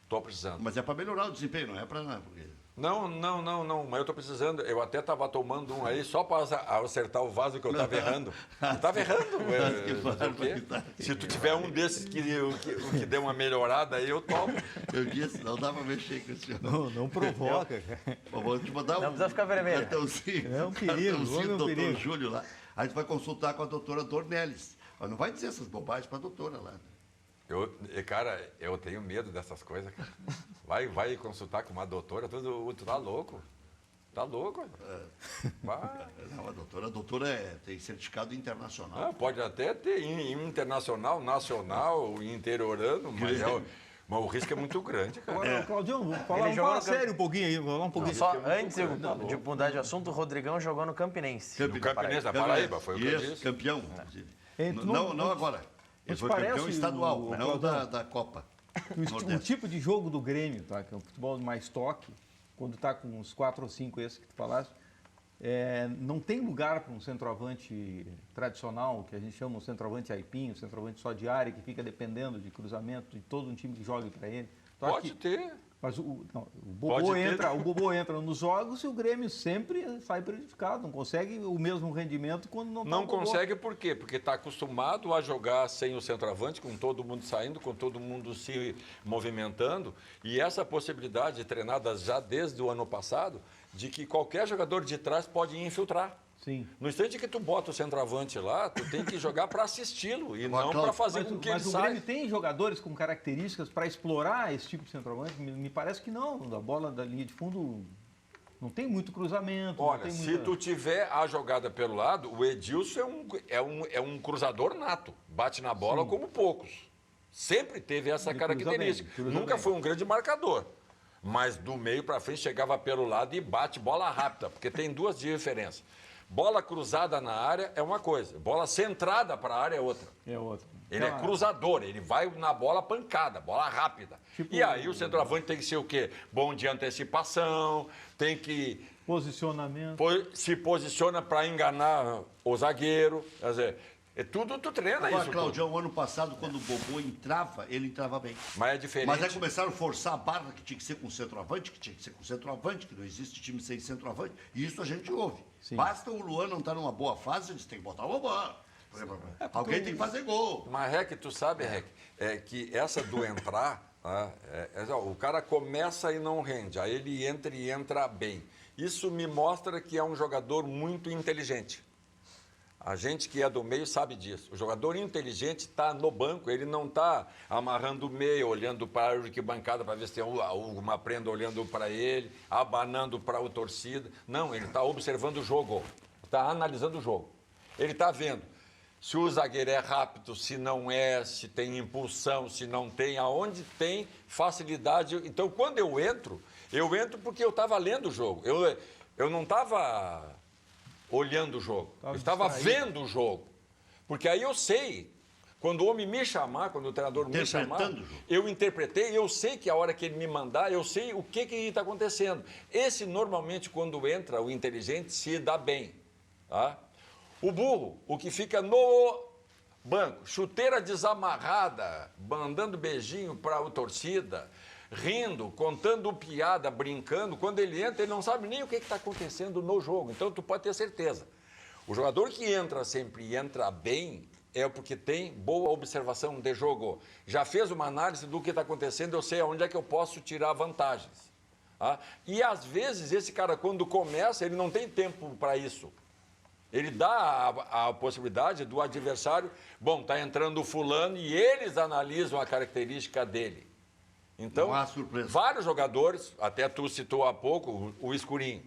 S2: Estou precisando.
S1: Mas é para melhorar o desempenho, não é para nada. Porque...
S2: Não, mas eu estou precisando. Eu até estava tomando um aí só para acertar o vaso que eu estava errando. Eu estava errando. Se tu tiver um desses que dê uma melhorada aí, eu tomo.
S1: Eu disse, não dá para mexer com esse
S3: Não provoca, cara.
S1: Vou te mandar
S4: Não precisa ficar vermelho.
S1: Cartãozinho.
S3: É um perigo,
S1: Cartãozinho,
S3: um perigo.
S1: doutor Júlio lá. A gente vai consultar com a doutora Dornelles. Mas não vai dizer essas bobagens para a doutora lá.
S2: Cara, eu tenho medo dessas coisas, cara. Vai consultar com uma doutora, tu tá louco. Tá louco?
S1: Não, a doutora tem certificado internacional.
S2: Pode até ter internacional, nacional, interiorano, mas o risco é muito grande, cara.
S3: Agora, Claudião, vamos falar sério um pouquinho aí. Vamos falar um pouquinho.
S4: Só antes de mudar de assunto, o Rodrigão jogou no Campinense.
S2: No Campinense, na Paraíba, foi o que eu disse.
S1: Campeão, inclusive.
S3: Não
S1: agora. Ele foi campeão estadual, não da Copa.
S3: O tipo de jogo do Grêmio, tá? Que é um futebol mais toque, quando está com uns 4 ou 5 esses que tu falaste, não tem lugar para um centroavante tradicional, que a gente chama um centroavante aipim, um centroavante só de área, que fica dependendo de cruzamento de todo um time que jogue para ele.
S2: Pode ter.
S3: Mas o Bobô entra nos jogos e o Grêmio sempre sai prejudicado, não consegue o mesmo rendimento quando não está
S2: Não consegue por quê? Porque está acostumado a jogar sem o centroavante, com todo mundo saindo, com todo mundo se movimentando. E essa possibilidade, treinada já desde o ano passado, de que qualquer jogador de trás pode infiltrar.
S3: Sim.
S2: No instante que tu bota o centroavante lá, tu tem que jogar para assisti-lo e não para fazer com que ele saia.
S3: Mas o Grêmio tem jogadores com características para explorar esse tipo de centroavante? Me parece que não. A bola da linha de fundo não tem muito cruzamento.
S2: Olha, se tu tiver a jogada pelo lado, o Edilson é um cruzador nato. Bate na bola
S3: Sim.
S2: como poucos. Sempre teve essa característica. Nunca foi um grande marcador. Mas do meio para frente chegava pelo lado e bate bola rápida, porque tem duas diferenças. Bola cruzada na área é uma coisa, bola centrada para a área é outra.
S3: É outra.
S2: Ele é cruzador, ele vai na bola pancada, bola rápida. E aí o centroavante tem que ser o quê? Bom de antecipação, tem que...
S3: Posicionamento.
S2: Se posiciona para enganar o zagueiro. Quer dizer, tudo tu treina isso.
S1: Claudião, ano passado, quando o Bobô entrava, ele entrava bem.
S2: Mas é diferente.
S1: Mas aí começaram a forçar a barra que tinha que ser com centroavante, que não existe time sem centroavante. E isso a gente ouve.
S3: Sim.
S1: Basta o Luan não estar numa boa fase, eles têm que botar o Bobô. Alguém tem que fazer gol.
S2: Mas, Rec, tu sabe, Rec, que essa do entrar, tá, o cara começa e não rende, aí ele entra e entra bem. Isso me mostra que é um jogador muito inteligente. A gente que é do meio sabe disso. O jogador inteligente está no banco, ele não está amarrando o meio, olhando para a arquibancada para ver se tem uma prenda olhando para ele, abanando para a torcida. Não, ele está observando o jogo, está analisando o jogo. Ele está vendo se o zagueiro é rápido, se não é, se tem impulsão, se não tem, aonde tem facilidade. Então, quando eu entro porque eu estava lendo o jogo. Eu não estava olhando o jogo, eu estava vendo o jogo. Porque aí eu sei, quando o homem me chamar, quando o treinador me chamar, eu interpretei, eu sei que a hora que ele me mandar, eu sei o que está acontecendo. Esse, normalmente, quando entra o inteligente, se dá bem. Tá? O burro, o que fica no banco, chuteira desamarrada, mandando beijinho para a torcida, rindo, contando piada, brincando, quando ele entra, ele não sabe nem o que está acontecendo no jogo. Então, tu pode ter certeza. O jogador que entra sempre e entra bem é porque tem boa observação de jogo. Já fez uma análise do que está acontecendo, eu sei aonde é que eu posso tirar vantagens. Tá? E, às vezes, esse cara, quando começa, ele não tem tempo para isso. Ele dá a possibilidade do adversário, bom, está entrando o fulano e eles analisam a característica dele. Então, vários jogadores, até tu citou há pouco, o Escurinho.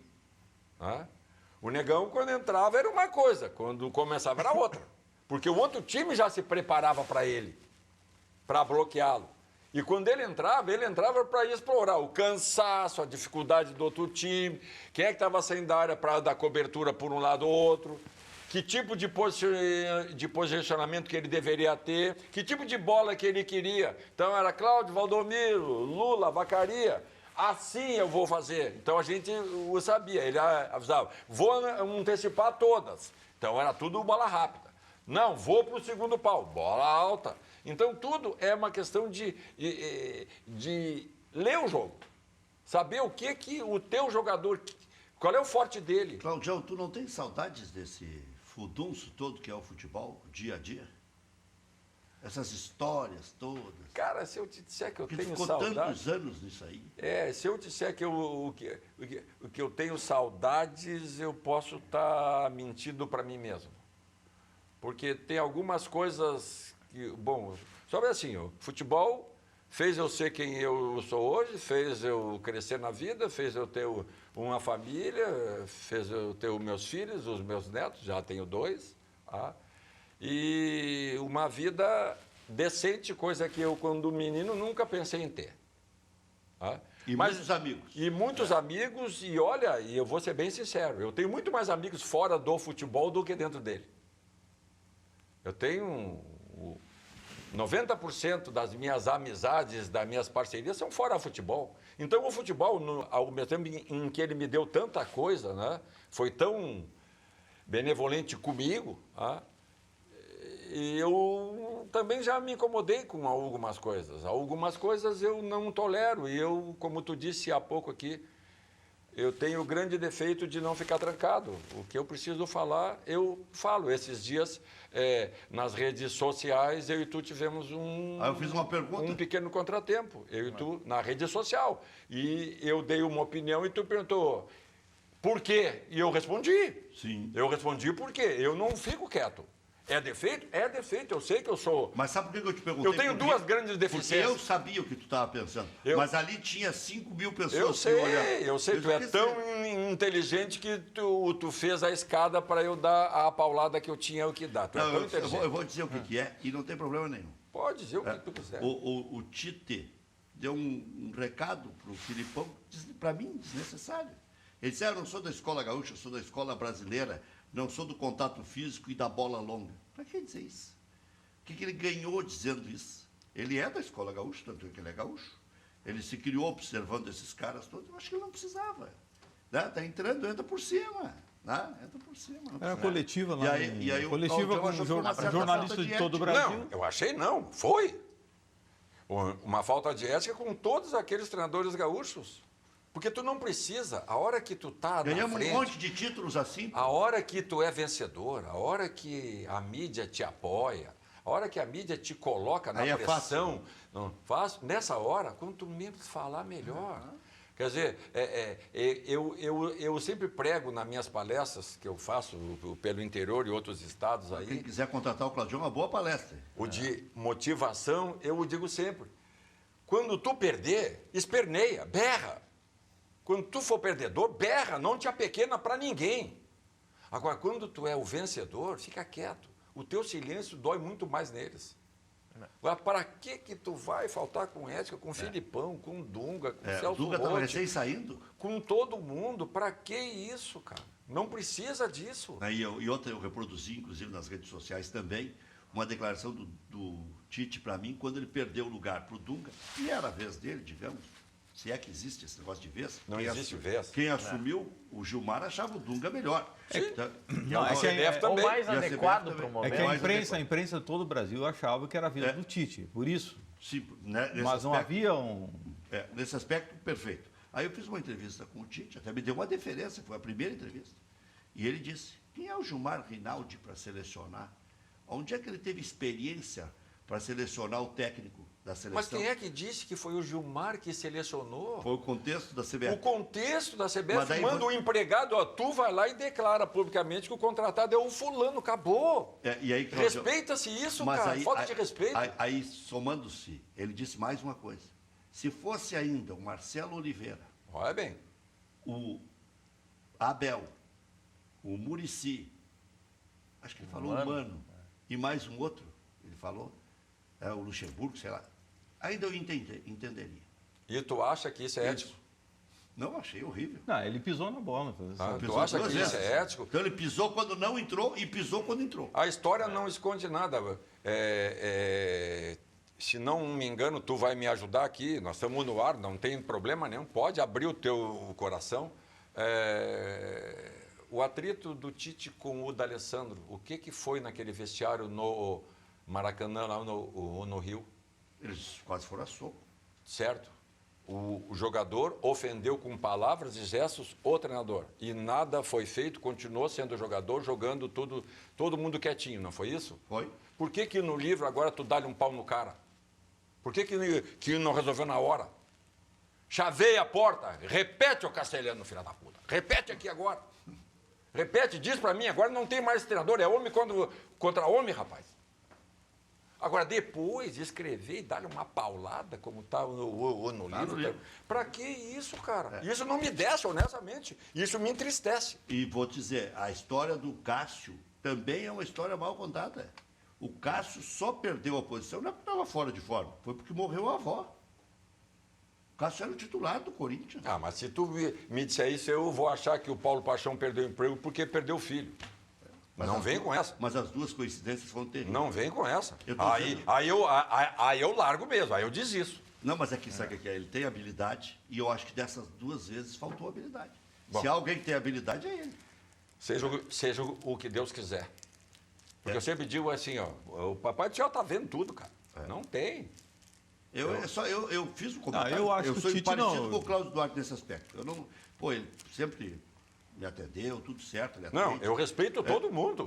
S2: Né? O Negão, quando entrava, era uma coisa, quando começava, era outra. Porque o outro time já se preparava para ele, para bloqueá-lo. E quando ele entrava para explorar o cansaço, a dificuldade do outro time, quem é que estava saindo da área para dar cobertura por um lado ou outro, que tipo de posicionamento que ele deveria ter, que tipo de bola que ele queria. Então era Cláudio, Valdomiro, Lula, Vacaria, assim eu vou fazer. Então a gente o sabia, ele avisava, vou antecipar todas. Então era tudo bola rápida. Não, vou para o segundo pau, bola alta. Então tudo é uma questão de ler o jogo, saber o que o teu jogador, qual é o forte dele.
S1: Claudião, tu não tem saudades desse furdunço todo que é o futebol, dia a dia? Essas histórias todas.
S2: Cara, se eu te disser que eu tenho
S1: ficou
S2: saudade...
S1: tantos anos nisso aí.
S2: Se eu disser que o que eu tenho saudades, eu posso estar mentindo para mim mesmo. Porque tem algumas coisas que... Bom, sabe assim, o futebol fez eu ser quem eu sou hoje, fez eu crescer na vida, fez eu ter uma família, fez eu ter os meus filhos, os meus netos, já tenho 2, tá? E uma vida decente, coisa que eu, quando menino, nunca pensei em ter. Tá?
S1: Muitos amigos.
S2: E muitos amigos, e olha, e eu vou ser bem sincero, eu tenho muito mais amigos fora do futebol do que dentro dele. Eu tenho... 90% das minhas amizades, das minhas parcerias são fora do futebol. Então, o futebol, ao mesmo tempo em que ele me deu tanta coisa, né, foi tão benevolente comigo, eu também já me incomodei com algumas coisas. Algumas coisas eu não tolero. E eu, como tu disse há pouco aqui, eu tenho o grande defeito de não ficar trancado. O que eu preciso falar, eu falo. Esses dias, nas redes sociais, eu e tu tivemos
S1: Aí eu fiz uma pergunta.
S2: um pequeno contratempo. Eu e tu, na rede social. E eu dei uma opinião e tu perguntou, por quê? E eu respondi.
S1: Sim.
S2: Eu respondi por quê. Eu não fico quieto. É defeito? É defeito. Eu sei que eu sou...
S1: Mas sabe por que eu te perguntei?
S2: Eu tenho duas grandes deficiências.
S1: Porque eu sabia o que tu estava pensando. Mas ali tinha 5.000 pessoas
S2: Eu sei,
S1: que olhavam.
S2: eu sei. Tu é tão inteligente que tu fez a escada para eu dar a paulada que eu tinha o que dar. Tu é tão inteligente.
S1: Eu vou dizer o que é e não tem problema nenhum.
S2: Pode dizer o que tu quiser.
S1: O Tite deu um recado para o Filipão, para mim, desnecessário. Ele disse, eu não sou da escola gaúcha, eu sou da escola brasileira, não sou do contato físico e da bola longa. Para que dizer isso? O que ele ganhou dizendo isso? Ele é da escola gaúcha, tanto que ele é gaúcho. Ele se criou observando esses caras todos. Eu acho que ele não precisava. Está entrando, entra por cima. Entra por cima.
S3: Era coletiva lá.
S1: E aí
S3: coletiva com jornalista de todo o Brasil.
S2: Não, eu achei não. Foi. Uma falta de ética com todos aqueles treinadores gaúchos. Porque tu não precisa, a hora que tu tá na frente...
S1: Ganhamos um monte de títulos assim.
S2: A hora que tu é vencedor, a hora que a mídia te apoia, a hora que a mídia te coloca na pressão... Não, nessa hora, quanto menos falar, melhor. Quer dizer, eu sempre prego nas minhas palestras, que eu faço pelo interior e outros estados aí...
S1: Quem quiser contratar o Claudião, uma boa palestra.
S2: O de motivação, eu o digo sempre. Quando tu perder, esperneia, berra. Quando tu for perdedor, berra, não te apequena para ninguém. Agora, quando tu é o vencedor, fica quieto. O teu silêncio dói muito mais neles. Agora, para que tu vai faltar com ética, com o Filipão, com o Dunga, com o Celso
S1: O Dunga estava
S2: Rotti,
S1: recém saindo.
S2: com todo mundo? Para que isso, cara? Não precisa disso.
S1: E outra, eu reproduzi, inclusive, nas redes sociais também, uma declaração do Tite para mim, quando ele perdeu o lugar para o Dunga, e era a vez dele, digamos. Se é que existe esse negócio de vez.
S2: Não existe vez.
S1: Quem assumiu, o Gilmar achava o Dunga melhor.
S2: A CBF também.
S4: O mais adequado para o momento.
S3: É que a imprensa de todo o Brasil achava que era a vez do Tite, por isso.
S1: Sim, né,
S3: mas não havia um...
S1: nesse aspecto, perfeito. Aí eu fiz uma entrevista com o Tite, até me deu uma deferência, foi a primeira entrevista. E ele disse, quem é o Gilmar Rinaldi para selecionar? Onde é que ele teve experiência para selecionar o técnico da seleção?
S2: Mas quem é que disse que foi o Gilmar que selecionou?
S1: Foi o contexto da CBF.
S2: O contexto da CBF manda o empregado, tu vai lá e declara publicamente que o contratado é o fulano, acabou.
S1: E aí,
S2: respeita-se isso, cara, falta de respeito.
S1: Aí, somando-se, ele disse mais uma coisa. Se fosse ainda o Marcelo Oliveira,
S2: olha bem,
S1: o Abel, o Muricy, acho que ele falou Mano, e mais um outro, ele falou, o Luxemburgo, sei lá, ainda eu entenderia.
S2: E tu acha que isso é ético?
S1: Não, achei horrível.
S3: Não, ele pisou na bola.
S2: Tu acha que isso é ético?
S1: Então ele pisou quando não entrou e pisou quando entrou.
S2: A história não esconde nada. Se não me engano, tu vai me ajudar aqui, nós estamos no ar, não tem problema nenhum, pode abrir o teu coração. O atrito do Tite com o D'Alessandro, o que foi naquele vestiário no Maracanã, lá no Rio?
S1: Eles quase foram a soco.
S2: Certo. O jogador ofendeu com palavras e gestos o treinador. E nada foi feito, continuou sendo jogador, jogando tudo, todo mundo quietinho, não foi isso?
S1: Foi.
S2: Por que no livro agora tu dá-lhe um pau no cara? Por que não resolveu na hora? Chaveia a porta, repete o castelhano, filho da puta. Repete aqui agora. Repete, diz pra mim, agora não tem mais treinador, é homem contra homem, rapaz. Agora, depois de escrever e dar-lhe uma paulada, como está no livro. Para que isso, cara? Isso não me desce, honestamente. Isso me entristece.
S1: E vou dizer, a história do Cássio também é uma história mal contada. O Cássio só perdeu a posição, não é porque estava fora de forma, foi porque morreu a avó. O Cássio era o titular do Corinthians.
S2: Ah, mas se tu me disser isso, eu vou achar que o Paulo Paixão perdeu o emprego porque perdeu o filho. Mas não vem com essa.
S1: Mas as duas coincidências foram terríveis.
S2: Não vem com essa. Aí eu largo mesmo, aí eu desisto.
S1: Não, mas é que sabe o que é? Ele tem habilidade e eu acho que dessas duas vezes faltou habilidade.
S2: Bom,
S1: se alguém tem habilidade, é ele.
S2: Seja o que Deus quiser. Porque eu sempre digo assim, ó, o Papai do Céu tá vendo tudo, cara. Não tem.
S1: Eu fiz um comentário.
S3: eu acho que
S1: sou
S3: o Tite
S1: parecido
S3: não.
S1: com o Cláudio Duarte nesse aspecto. Eu não, ele sempre me atendeu, tudo certo. Ele
S2: Não,
S1: atende.
S2: eu respeito todo mundo.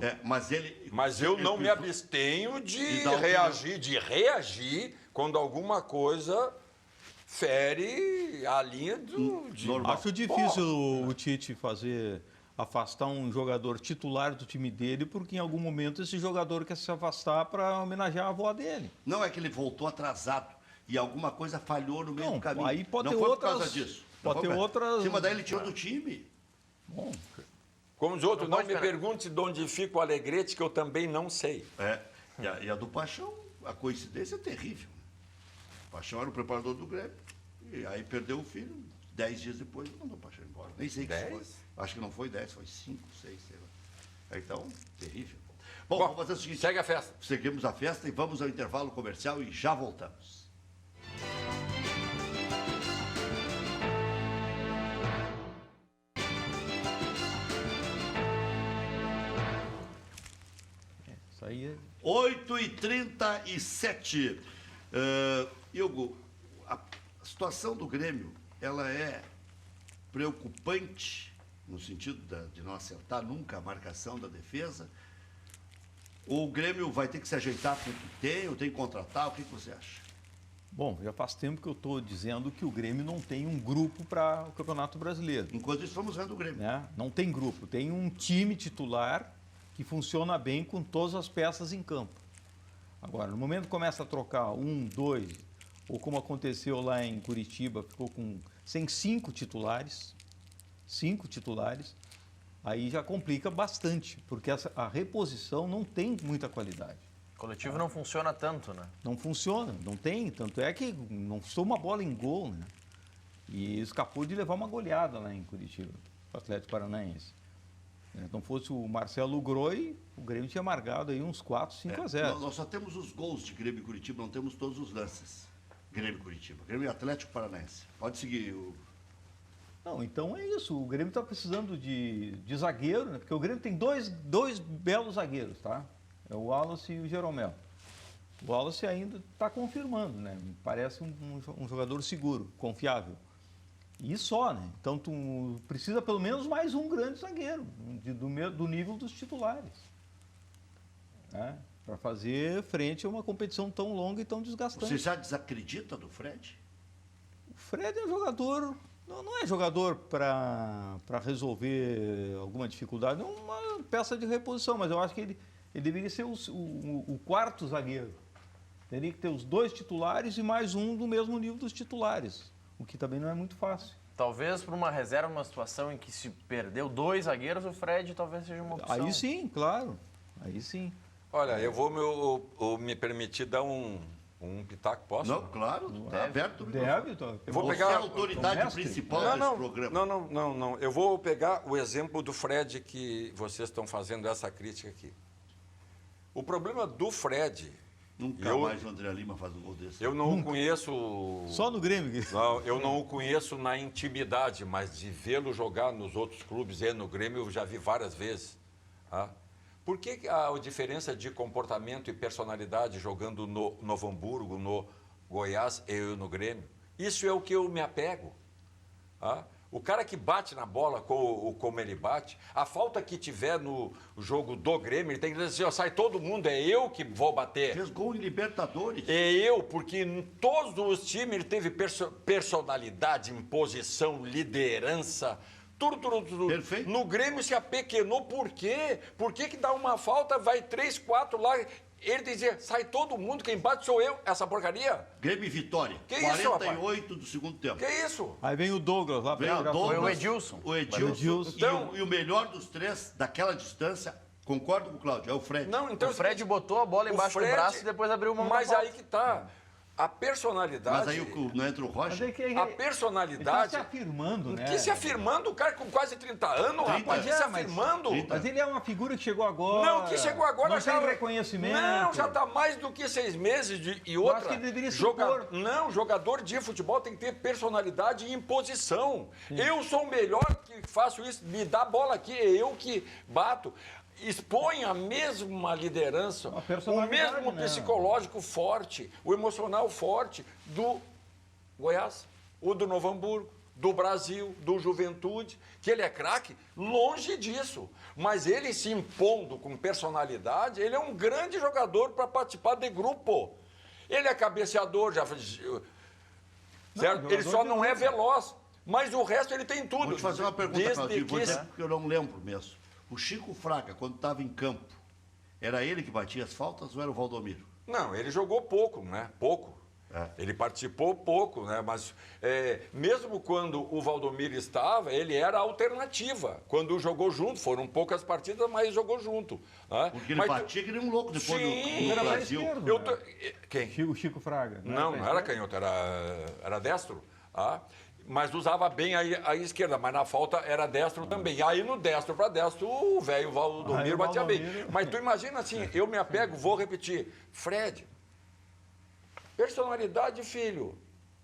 S2: Mas eu não me abstenho de reagir quando alguma coisa fere a linha de
S1: Normal.
S3: Acho difícil o Tite afastar um jogador titular do time dele, porque em algum momento esse jogador quer se afastar para homenagear a avó dele.
S1: Não é que ele voltou atrasado e alguma coisa falhou no meio do caminho.
S3: Aí pode
S1: não
S3: ter
S1: foi
S3: outras.
S1: por causa disso.
S3: Pode ter outras.
S1: Sim, mas daí ele tirou do time.
S3: Bom,
S2: Como os outros,
S4: Não
S2: não
S4: pode
S2: me
S4: esperar.
S2: pergunte de onde fica o Alegrete, que eu também não sei.
S1: E a do Paixão, a coincidência é terrível. O Paixão era o preparador do Grêmio. E aí perdeu o filho, 10 dias depois mandou o Paixão embora. Nem sei que
S2: 10?
S1: foi. Acho que não foi 10, foi 5, 6, sei lá. Então, terrível. Bom, vamos fazer o seguinte.
S2: Segue a festa.
S1: Seguimos a festa e vamos ao intervalo comercial e já voltamos.
S3: isso aí é.
S1: 8h37. Hugo, a situação do Grêmio, ela é preocupante no sentido de não acertar nunca a marcação da defesa? Ou o Grêmio vai ter que se ajeitar com o que tem, ou tem que contratar? O que você acha?
S3: Bom, já faz tempo que eu estou dizendo que o Grêmio não tem um grupo para o Campeonato Brasileiro.
S1: Enquanto isso, vamos vendo o Grêmio.
S3: Né? Não tem grupo, tem um time titular que funciona bem com todas as peças em campo. Agora, no momento que começa a trocar 1, 2, ou como aconteceu lá em Curitiba, ficou sem 5 titulares, aí já complica bastante, porque a reposição não tem muita qualidade.
S4: O coletivo não funciona tanto, né?
S3: Não funciona, não tem, tanto é que não sou uma bola em gol, né? E escapou de levar uma goleada lá em Curitiba, o Atlético Paranaense. Se não fosse o Marcelo Groi, o Grêmio tinha marcado aí uns 4, 5-0.
S1: Nós só temos os gols de Grêmio e Curitiba, não temos todos os lances. Grêmio e Curitiba. Grêmio e Atlético Paranaense. Pode seguir o...
S3: Não, então é isso. O Grêmio está precisando de zagueiro, né? Porque o Grêmio tem dois belos zagueiros, tá? É o Wallace e o Jeromel. O Wallace ainda está confirmando, né? Parece um jogador seguro, confiável. E só, né? Então tu precisa pelo menos mais um grande zagueiro, do nível dos titulares. Né? Para fazer frente a uma competição tão longa e tão desgastante.
S1: Você já desacredita do Fred?
S3: O Fred é um jogador... Não é jogador para resolver alguma dificuldade, é uma peça de reposição, mas eu acho que ele deveria ser o quarto zagueiro. Teria que ter os 2 titulares e mais um do mesmo nível dos titulares, o que também não é muito fácil.
S4: Talvez para uma reserva, uma situação em que se perdeu 2 zagueiros, o Fred talvez seja uma opção.
S3: Aí sim, claro, aí sim.
S2: Olha, eu vou me permitir dar um pitaco, posso?
S1: Não, claro, está aberto.
S3: Deve,
S2: Eu vou
S1: Você
S2: pegar
S1: é a autoridade principal desse programa.
S2: Não. Eu vou pegar o exemplo do Fred que vocês estão fazendo essa crítica aqui. O problema do Fred...
S1: Nunca mais o André Lima faz um gol desse.
S2: Eu não o conheço...
S3: Só no Grêmio.
S2: Não, eu não o conheço na intimidade, mas de vê-lo jogar nos outros clubes e no Grêmio eu já vi várias vezes. Tá? Por que a diferença de comportamento e personalidade jogando no Novo Hamburgo, no Goiás e no Grêmio? Isso é o que eu me apego. Tá? O cara que bate na bola como ele bate, a falta que tiver no jogo do Grêmio, ele tem que dizer assim, ó, sai todo mundo, é eu que vou bater.
S1: Fez gol em Libertadores.
S2: É eu, porque em todos os times ele teve personalidade, imposição, liderança, tudo.
S1: Perfeito.
S2: No Grêmio se apequenou, por quê? Por que dá uma falta, vai 3, 4 lá... Ele dizia, sai todo mundo, quem bate sou eu, essa porcaria.
S1: Grêmio e Vitória.
S2: Que isso,
S1: 48 do segundo tempo.
S2: Que isso?
S3: Aí vem o Douglas lá.
S1: Vem o
S3: tirar
S1: Douglas,
S4: Foi o Edilson.
S1: O Edilson.
S2: Então-
S1: E o melhor dos 3, daquela distância, concordo com o Cláudio, é o Fred.
S2: Não, então...
S4: O Fred botou a bola embaixo do braço e depois abriu mão da
S2: Mas
S4: bola.
S2: aí que tá. A personalidade...
S1: Mas aí não entra o Rocha?
S3: Mas é que
S2: A
S3: ele está
S2: personalidade...
S3: se afirmando, né?
S2: Que se afirmando, o cara com quase 30 anos,
S1: 30,
S2: rapaz, que
S3: é,
S2: se
S3: mas-
S2: afirmando.
S1: 30.
S3: Mas ele é uma figura que chegou agora.
S2: Não, que chegou agora
S3: não
S2: já...
S3: tem reconhecimento.
S2: Não, já está mais do que 6 meses e
S3: Eu
S2: outra...
S3: acho que ele deveria se
S2: joga...
S3: impor.
S2: Não, jogador de futebol tem que ter personalidade e imposição. Eu sou o melhor que faço isso, me dá a bola aqui, é eu que bato. expõe a mesma liderança,
S3: Uma
S2: o
S3: personalidade,
S2: mesmo
S3: né?
S2: psicológico forte, o emocional forte do Goiás, o do Novo Hamburgo, do Brasil, do Juventude, que ele é craque, longe disso. Mas ele se impondo com personalidade, ele é um grande jogador para participar de grupo. Ele é cabeceador, já fez. Certo? Ele só não é veloz, mas o resto ele tem tudo.
S1: Vou te fazer uma pergunta,
S2: Desde
S1: Claudinho,
S2: que...
S1: porque eu não lembro mesmo. O Chico Fraga, quando estava em campo, era ele que batia as faltas ou era o Valdomiro?
S2: Não, ele jogou pouco, né? Pouco. Ele participou pouco, né? Mas mesmo quando o Valdomiro estava, ele era a alternativa. Quando jogou junto, foram poucas partidas, mas jogou junto. Né?
S1: Porque ele batia que nem um louco depois no
S3: Era
S1: Brasil.
S3: esquerdo,
S2: Eu
S3: né?
S2: Quem?
S3: O Chico Fraga.
S2: Não era canhoto, era destro. Tá? Mas usava bem a esquerda, mas na falta era destro também. E aí no destro para destro, o velho Valdomiro batia bem. Mas tu imagina assim, eu me apego, vou repetir, Fred, personalidade, filho.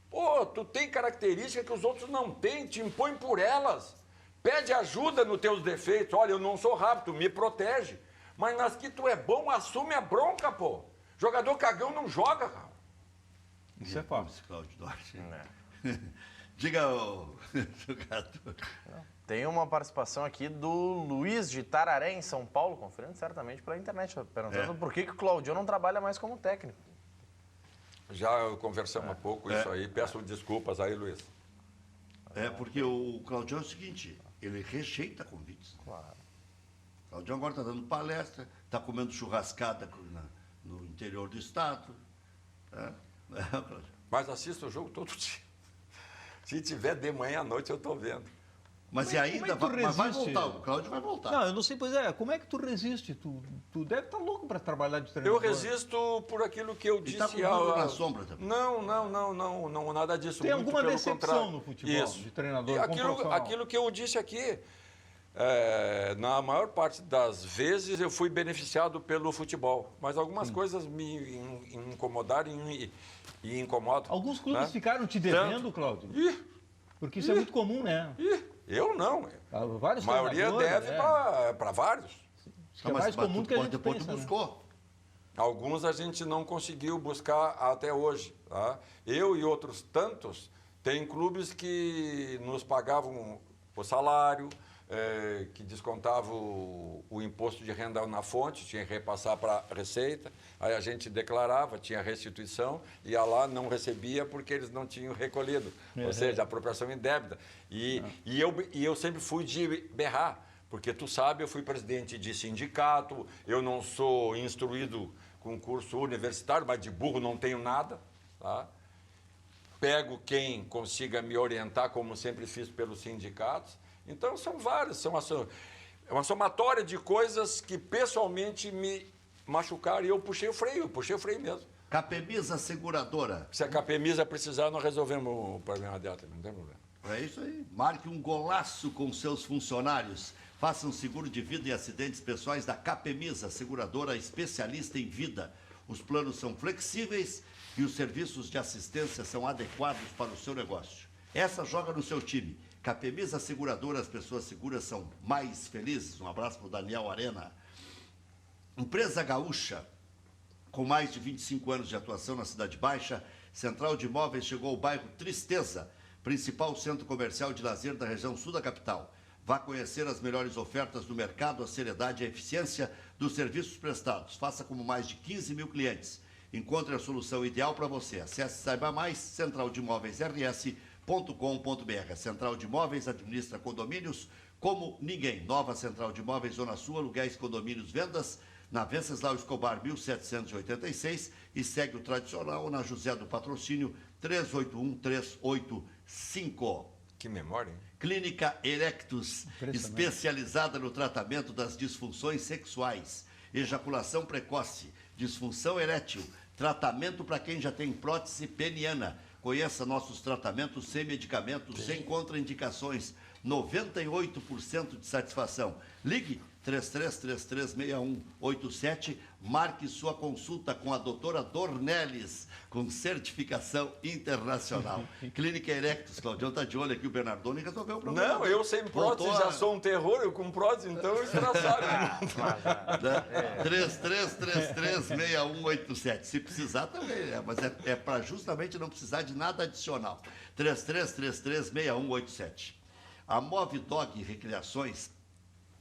S2: Pô, tu tem característica que os outros não têm, te impõe por elas. Pede ajuda nos teus defeitos. Olha, eu não sou rápido, me protege. Mas nas que tu é bom, assume a bronca, pô. Jogador cagão não joga, cara.
S3: Isso é fato.
S1: Cláudio Duarte. Diga, jogador.
S4: Tem uma participação aqui do Luiz de Tararé, em São Paulo, conferindo certamente pela internet, perguntando por que o Claudio não trabalha mais como técnico.
S2: Já conversamos um pouco isso aí. Peço desculpas aí, Luiz.
S1: Porque o Claudião é o seguinte, ele rejeita convites.
S4: Claro.
S1: O Claudião agora está dando palestra, está comendo churrascada no interior do estado.
S2: Mas assisto o jogo todo dia. Se tiver de manhã à noite, eu estou vendo.
S1: Mas
S3: Como é
S1: ainda
S3: que tu
S1: mas vai
S3: resiste?
S1: voltar, o Cláudio vai voltar.
S3: Não, eu não sei, pois é, como é que tu resiste? Tu deve estar louco para trabalhar de treinador.
S2: Eu resisto por aquilo que eu disse.
S1: Está com duro na sombra também.
S2: Não, nada disso.
S3: Tem
S2: muito
S3: alguma
S2: pelo
S3: decepção
S2: contrário.
S3: no futebol,
S2: Isso.
S3: de treinador
S2: E
S3: como profissional?
S2: aquilo que eu disse aqui, na maior parte das vezes eu fui beneficiado pelo futebol, mas algumas coisas me incomodaram e incomodam.
S3: Alguns clubes
S2: né?
S3: ficaram te devendo, Cláudio? Porque isso é muito comum, né?
S2: Eu não.
S3: Vários
S2: A maioria
S3: treinadores,
S2: deve para vários.
S3: Isso que é mais comum do que a gente
S1: depois
S3: pensa,
S1: tu
S3: né?
S1: buscou.
S2: Alguns a gente não conseguiu buscar até hoje. Tá? Eu e outros tantos, tem clubes que nos pagavam o salário, que descontavam o imposto de renda na fonte, tinha que repassar para a Receita, aí a gente declarava, tinha restituição, ia lá, não recebia porque eles não tinham recolhido, ou seja, apropriação indébita. E eu sempre fui de berrar, porque tu sabe, eu fui presidente de sindicato, eu não sou instruído com curso universitário, mas de burro não tenho nada, tá? Pego quem consiga me orientar, como sempre fiz pelos sindicatos. Então, são vários, é uma somatória de coisas que pessoalmente me machucaram e eu puxei o freio mesmo.
S1: Capemisa Seguradora.
S2: Se a Capemisa precisar, nós resolvemos o problema dela também, não tem problema.
S1: É isso aí. Marque um golaço com seus funcionários. Faça um seguro de vida e acidentes pessoais da Capemisa, seguradora especialista em vida. Os planos são flexíveis e os serviços de assistência são adequados para o seu negócio. Essa joga no seu time. Capemisa Seguradora, as pessoas seguras são mais felizes. Um abraço para o Daniel Arena. Empresa Gaúcha, com mais de 25 anos de atuação na Cidade Baixa, Central de Imóveis chegou ao bairro Tristeza, principal centro comercial de lazer da região sul da capital. Vá conhecer as melhores ofertas do mercado, a seriedade e a eficiência dos serviços prestados. Faça como mais de 15 mil clientes. Encontre a solução ideal para você. Acesse e saiba mais, centraldemóveisrs.com.br. A Central de Imóveis administra condomínios como ninguém. Nova Central de Imóveis, Zona Sul, aluguéis, condomínios, vendas, na Venceslau Escobar, 1786, e segue o tradicional na José do Patrocínio, 381-385.
S2: Que memória, hein?
S1: Clínica Erectus, especializada no tratamento das disfunções sexuais, ejaculação precoce, disfunção erétil, tratamento para quem já tem prótese peniana. Conheça nossos tratamentos sem medicamentos, sem contraindicações, 98% de satisfação. Ligue 33336187, marque sua consulta com a doutora Dornelles. com certificação internacional. Clínica Erectus, Claudião está de olho aqui, o Bernardoni resolveu o problema.
S2: Não, eu sem prótese já sou um terror, eu com prótese, então isso já sabe.
S1: 33336187. Se precisar também, mas é para justamente não precisar de nada adicional. 33336187. A Move Dog Recreações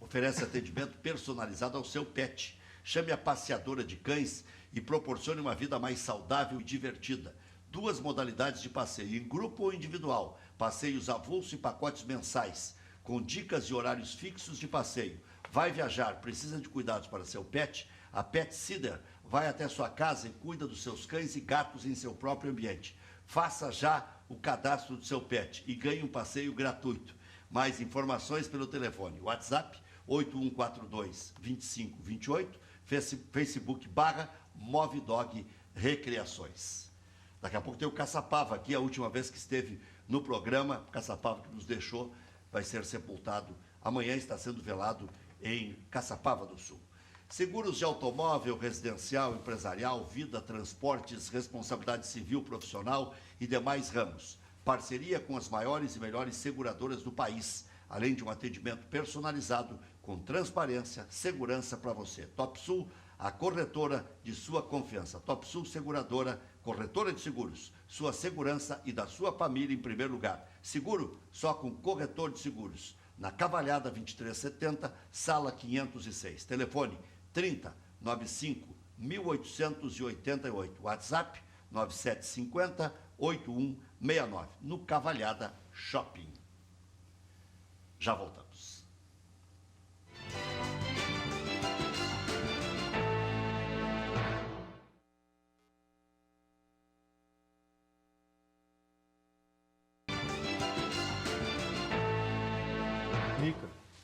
S1: oferece atendimento personalizado ao seu pet. Chame a passeadora de cães e proporcione uma vida mais saudável e divertida. 2 modalidades de passeio, em grupo ou individual. Passeios avulso e pacotes mensais, com dicas e horários fixos de passeio. Vai viajar, precisa de cuidados para seu pet? A Pet Sitter vai até sua casa e cuida dos seus cães e gatos em seu próprio ambiente. Faça já o cadastro do seu pet e ganhe um passeio gratuito. Mais informações pelo telefone. WhatsApp 8142-2528, Facebook /Move Dog Recreações. Daqui a pouco tem o Caçapava aqui, a última vez que esteve no programa. O Caçapava que nos deixou vai ser sepultado. Amanhã está sendo velado em Caçapava do Sul. Seguros de automóvel, residencial, empresarial, vida, transportes, responsabilidade civil, profissional e demais ramos. Parceria com as maiores e melhores seguradoras do país, além de um atendimento personalizado com transparência, segurança para você. Topsul, a corretora de sua confiança. Topsul Seguradora, corretora de seguros. Sua segurança e da sua família em primeiro lugar. Seguro só com corretor de seguros. Na Cavalhada 2370, sala 506. Telefone 3095 1888. WhatsApp 9750 8169. No Cavalhada Shopping. Já voltamos.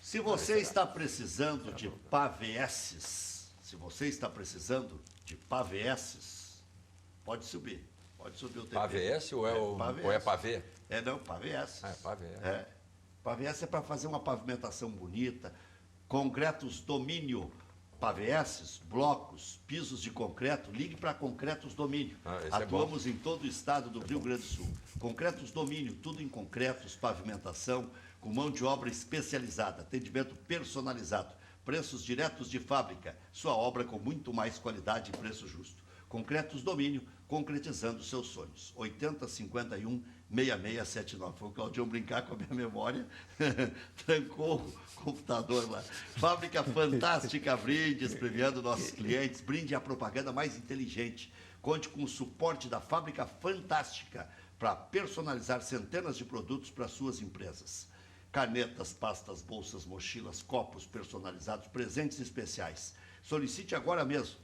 S1: Se você está precisando de pavesses, pode subir o TP.
S2: Pavés ou é pavê?
S1: Pavesses.
S2: Pavés.
S1: Pavesses é para fazer uma pavimentação bonita, concretos domínio, pavesses, blocos, pisos de concreto. Ligue para Concretos Domínio. Atuamos em todo o estado do Rio Grande do Sul. Concretos Domínio, tudo em concretos, pavimentação, com mão de obra especializada, atendimento personalizado, preços diretos de fábrica, sua obra com muito mais qualidade e preço justo. Concretos Domínio, concretizando seus sonhos. 8051-6679. Foi o Claudião brincar com a minha memória, trancou o computador lá. Fábrica Fantástica Brindes, premiando nossos clientes. Brinde a propaganda mais inteligente. Conte com o suporte da Fábrica Fantástica para personalizar centenas de produtos para suas empresas. Canetas, pastas, bolsas, mochilas, copos personalizados, presentes especiais. Solicite agora mesmo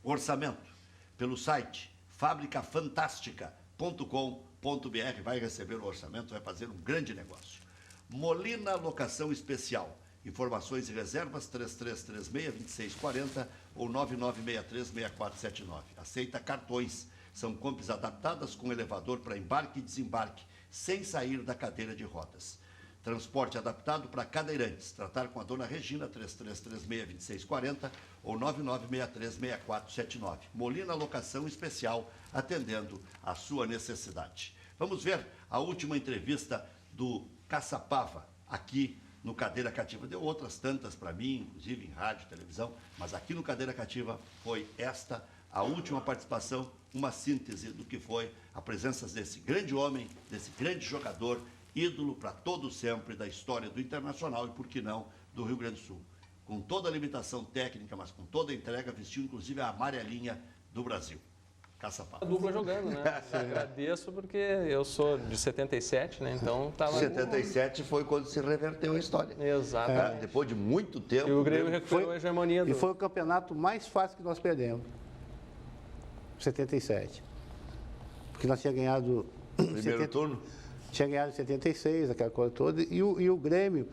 S1: orçamento pelo site fabricafantástica.com.br. Vai receber o orçamento, vai fazer um grande negócio. Molina Locação Especial. Informações e reservas 3336-2640 ou 9963-6479. Aceita cartões. São compras adaptadas com elevador para embarque e desembarque, sem sair da cadeira de rodas. Transporte adaptado para cadeirantes. Tratar com a dona Regina, 3336-2640 ou 9963-6479. Molina Locação Especial, atendendo a sua necessidade. Vamos ver a última entrevista do Caçapava, aqui no Cadeira Cativa. Deu outras tantas para mim, inclusive em rádio, televisão, mas aqui no Cadeira Cativa foi esta a última participação, uma síntese do que foi a presença desse grande homem, desse grande jogador, ídolo para todo sempre da história do Internacional e, por que não, do Rio Grande do Sul. Com toda a limitação técnica, mas com toda a entrega, vestiu inclusive a amarelinha do Brasil. Caçapava.
S5: A dupla jogando, né? Eu agradeço porque eu sou de 77, né? Então estava...
S1: 77 foi quando se reverteu a história.
S5: Exatamente.
S1: Depois de muito tempo.
S5: E o Grêmio recuperou a hegemonia do...
S6: E foi o campeonato mais fácil que nós perdemos. 77. Porque nós tínhamos ganhado...
S1: Primeiro turno?
S6: Tinha ganhado em 76, aquela coisa toda, e o Grêmio,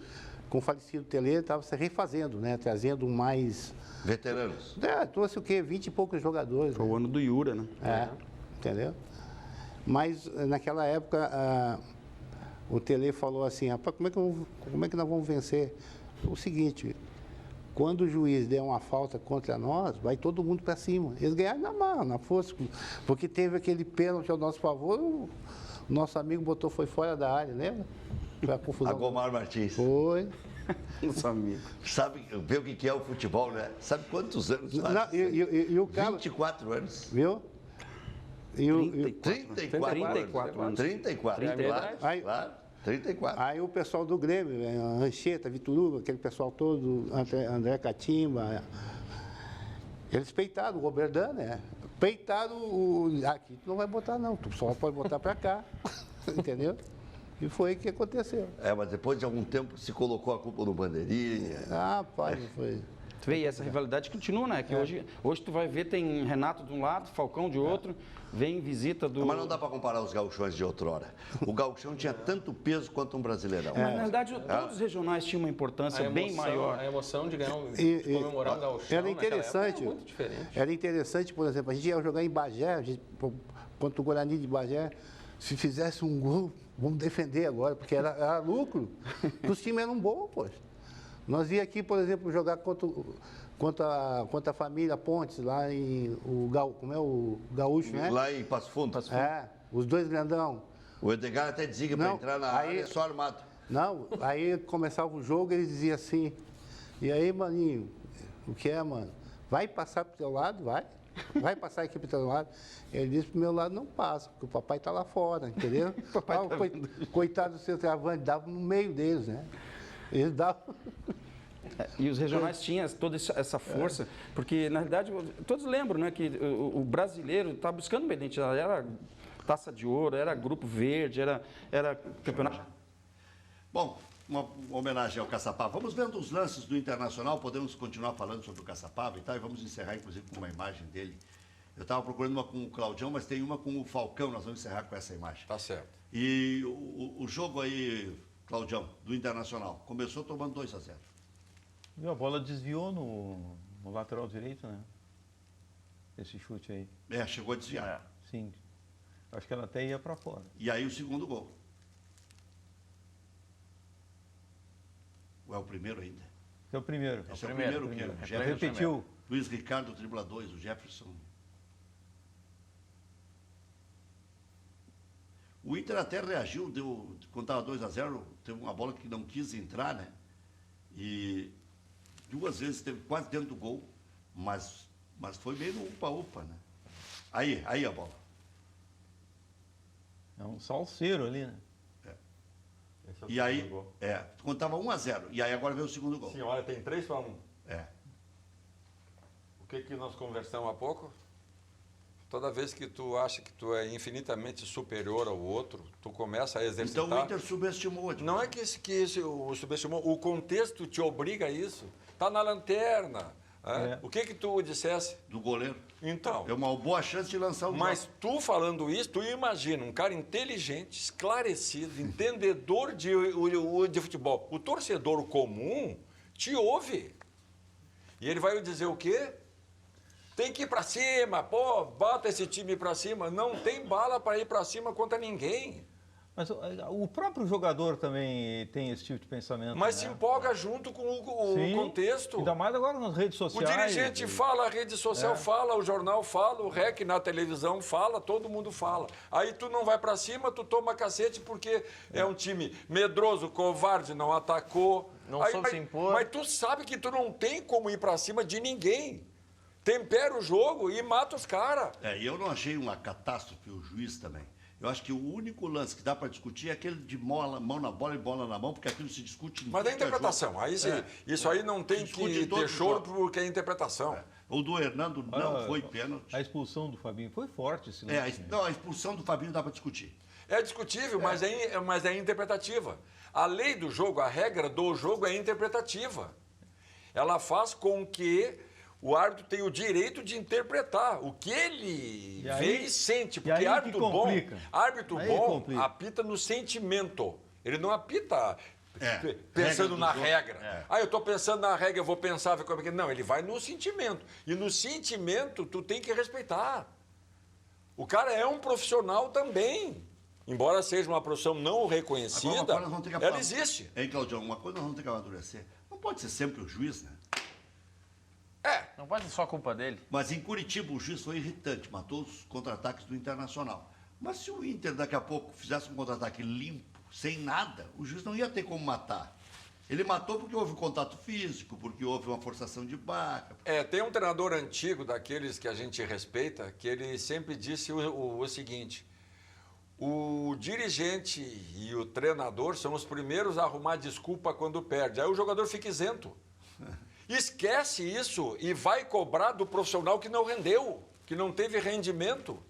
S6: com o falecido Tele, estava se refazendo, né? Trazendo mais...
S1: Veteranos.
S6: Trouxe o quê? 20 e poucos jogadores.
S7: Foi o ano do Iura, né?
S6: Entendeu? Mas, naquela época, o Tele falou assim, como é que nós vamos vencer? O seguinte, quando o juiz der uma falta contra nós, vai todo mundo para cima. Eles ganharam na marra, na força, porque teve aquele pênalti ao nosso favor, o nosso amigo foi fora da área, lembra? Foi a confusão.
S1: Agomar Martins.
S6: Foi.
S7: Nosso amigo.
S1: Sabe, vê o que é o futebol, né? Sabe quantos anos faz?
S6: Não, e o cara,
S1: 24 anos.
S6: viu?
S1: 34 anos. 34.
S5: É verdade.
S1: Claro, 34.
S6: Aí o pessoal do Grêmio, a Anchieta, Vitor Hugo, aquele pessoal todo, André Catimba, eles peitaram o Oberdan, né? Peitaram aqui tu não vai botar não, tu só pode botar para cá, entendeu? E foi o que aconteceu.
S1: Mas depois de algum tempo se colocou a culpa no Bandeirinha.
S6: Ah, pai, foi...
S7: Tu vê, e essa rivalidade continua, né? Que hoje tu vai ver, tem Renato de um lado, Falcão de outro, vem visita do...
S1: Mas não dá para comparar os gauchões de outrora. O gauchão tinha tanto peso quanto um brasileirão.
S7: Mas, na realidade, todos os regionais tinham uma importância bem maior.
S5: A emoção de ganhar de comemorar um gauchão
S6: Era interessante,
S5: é muito diferente.
S6: era interessante, por exemplo, a gente ia jogar em Bagé, contra o Guarani de Bagé, se fizesse um gol, vamos defender agora, porque era lucro. Os times eram bons, poxa. Nós ia aqui, por exemplo, jogar contra a família Pontes, lá em como é o Gaúcho, né?
S1: Lá em Passo Fundo.
S6: Os dois grandão.
S1: O Edgar até dizia que para entrar na área é só armado.
S6: Não, aí começava o jogo, eles diziam assim, e aí, maninho, o que é, mano? Vai passar pro teu lado? Vai passar aqui pro teu lado? Ele disse, pro meu lado não passa, porque o papai tá lá fora, entendeu? Coitado do centroavante, dava no meio deles, né? Eles davam...
S7: E os regionais tinham toda essa força, porque, na realidade, todos lembram, né, que o brasileiro está buscando uma identidade. Era Taça de Ouro, era Grupo Verde, era campeonato.
S1: Bom, uma homenagem ao Caçapava. Vamos vendo os lances do Internacional, podemos continuar falando sobre o Caçapava e tal, e vamos encerrar, inclusive, com uma imagem dele. Eu estava procurando uma com o Claudião, mas tem uma com o Falcão, nós vamos encerrar com essa imagem.
S2: Tá certo.
S1: E o jogo aí, Claudião, do Internacional, começou tomando 2-0.
S3: E a bola desviou no lateral direito, né? Esse chute aí.
S1: Chegou a desviar.
S3: Sim. Acho que ela até ia para fora.
S1: E aí o segundo gol. Ou é o primeiro ainda?
S3: É o primeiro.
S1: Esse é o primeiro que o Jefferson
S3: Repetiu.
S1: Luiz Ricardo dribla 2, o Jefferson. O Inter até reagiu, quando estava 2-0, teve uma bola que não quis entrar, né? E 2 vezes esteve quase dentro do gol, mas foi meio no upa-upa, né? Aí a bola.
S3: É um salseiro ali, né?
S2: Esse é o
S1: E aí,
S2: segundo gol.
S1: quando estava 1-0, e aí agora veio o segundo gol.
S2: Sim, olha, tem 3-1.
S1: É.
S2: O que nós conversamos há pouco? Toda vez que tu acha que tu é infinitamente superior ao outro, tu começa a exercitar...
S1: Então o Inter subestimou.
S2: Não é que o subestimou, o contexto te obriga a isso. Está na lanterna. O que tu dissesse?
S1: Do goleiro.
S2: Então...
S1: É uma boa chance de lançar o
S2: Mas tu falando isso, tu imagina um cara inteligente, esclarecido, entendedor de futebol. O torcedor comum te ouve. E ele vai dizer o quê? Tem que ir para cima, pô, bota esse time para cima. Não tem bala para ir para cima contra ninguém.
S3: Mas o próprio jogador também tem esse tipo de pensamento.
S2: Mas
S3: né?
S2: se empolga junto com o
S3: Sim,
S2: contexto.
S3: Ainda mais agora nas redes
S2: O
S3: sociais.
S2: dirigente fala, a rede social fala, o jornal fala, o REC na televisão fala, todo mundo fala. Aí tu não vai para cima, tu toma cacete porque é um time medroso, covarde, não atacou.
S4: Não soube se impor.
S2: Mas tu sabe que tu não tem como ir para cima de ninguém. Tempera o jogo e mata os caras.
S1: E eu não achei uma catástrofe o juiz também. Eu acho que o único lance que dá para discutir é aquele de mão na bola e bola na mão, porque aquilo se discute...
S2: Mas é interpretação. Aí, isso aí não tem que ter choro porque é interpretação.
S1: O do Hernando não foi pênalti.
S3: A expulsão do Fabinho foi forte esse lance.
S1: A expulsão do Fabinho dá para discutir.
S2: É discutível, mas é interpretativa. A lei do jogo, a regra do jogo é interpretativa. Ela faz com que o árbitro tenha o direito de interpretar o que ele vê e sente. Porque árbitro bom apita no sentimento. Ele não apita pensando na regra. Eu estou pensando na regra, eu vou pensar, ver como é que... Não, ele vai no sentimento. E no sentimento, tu tem que respeitar. O cara é um profissional também. Embora seja uma profissão não reconhecida, ela existe.
S1: Claudião, uma coisa nós vamos ter que amadurecer. Não pode ser sempre o juiz, né?
S4: Não pode ser só culpa dele.
S1: Mas em Curitiba o juiz foi irritante, matou os contra-ataques do Internacional. Mas se o Inter daqui a pouco fizesse um contra-ataque limpo, sem nada, o juiz não ia ter como matar. Ele matou porque houve contato físico, porque houve uma forçação de barra.
S2: Tem um treinador antigo, daqueles que a gente respeita, que ele sempre disse o seguinte: o dirigente e o treinador são os primeiros a arrumar desculpa quando perde. Aí o jogador fica isento. Esquece isso e vai cobrar do profissional que não rendeu, que não teve rendimento.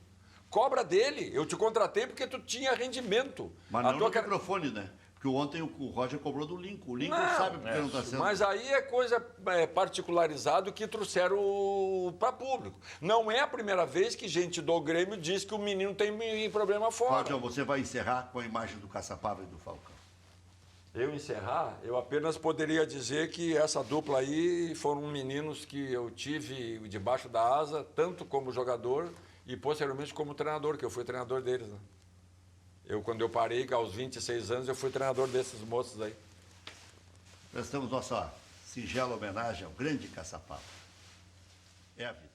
S2: Cobra dele. Eu te contratei porque tu tinha rendimento.
S1: Mas não no microfone, né? Porque ontem o Roger cobrou do Lincoln. O Lincoln não sabe porque não está sendo.
S2: Mas aí é coisa particularizado que trouxeram para público. Não é a primeira vez que gente do Grêmio diz que o menino tem problema fora.
S1: Roger, você vai encerrar com a imagem do Caçapava e do Falcão.
S2: Eu encerrar, eu apenas poderia dizer que essa dupla aí foram meninos que eu tive debaixo da asa, tanto como jogador e posteriormente como treinador, que eu fui treinador deles, né? Quando eu parei, aos 26 anos, eu fui treinador desses moços aí.
S1: Prestamos nossa singela homenagem ao grande Caçapava. É a vida.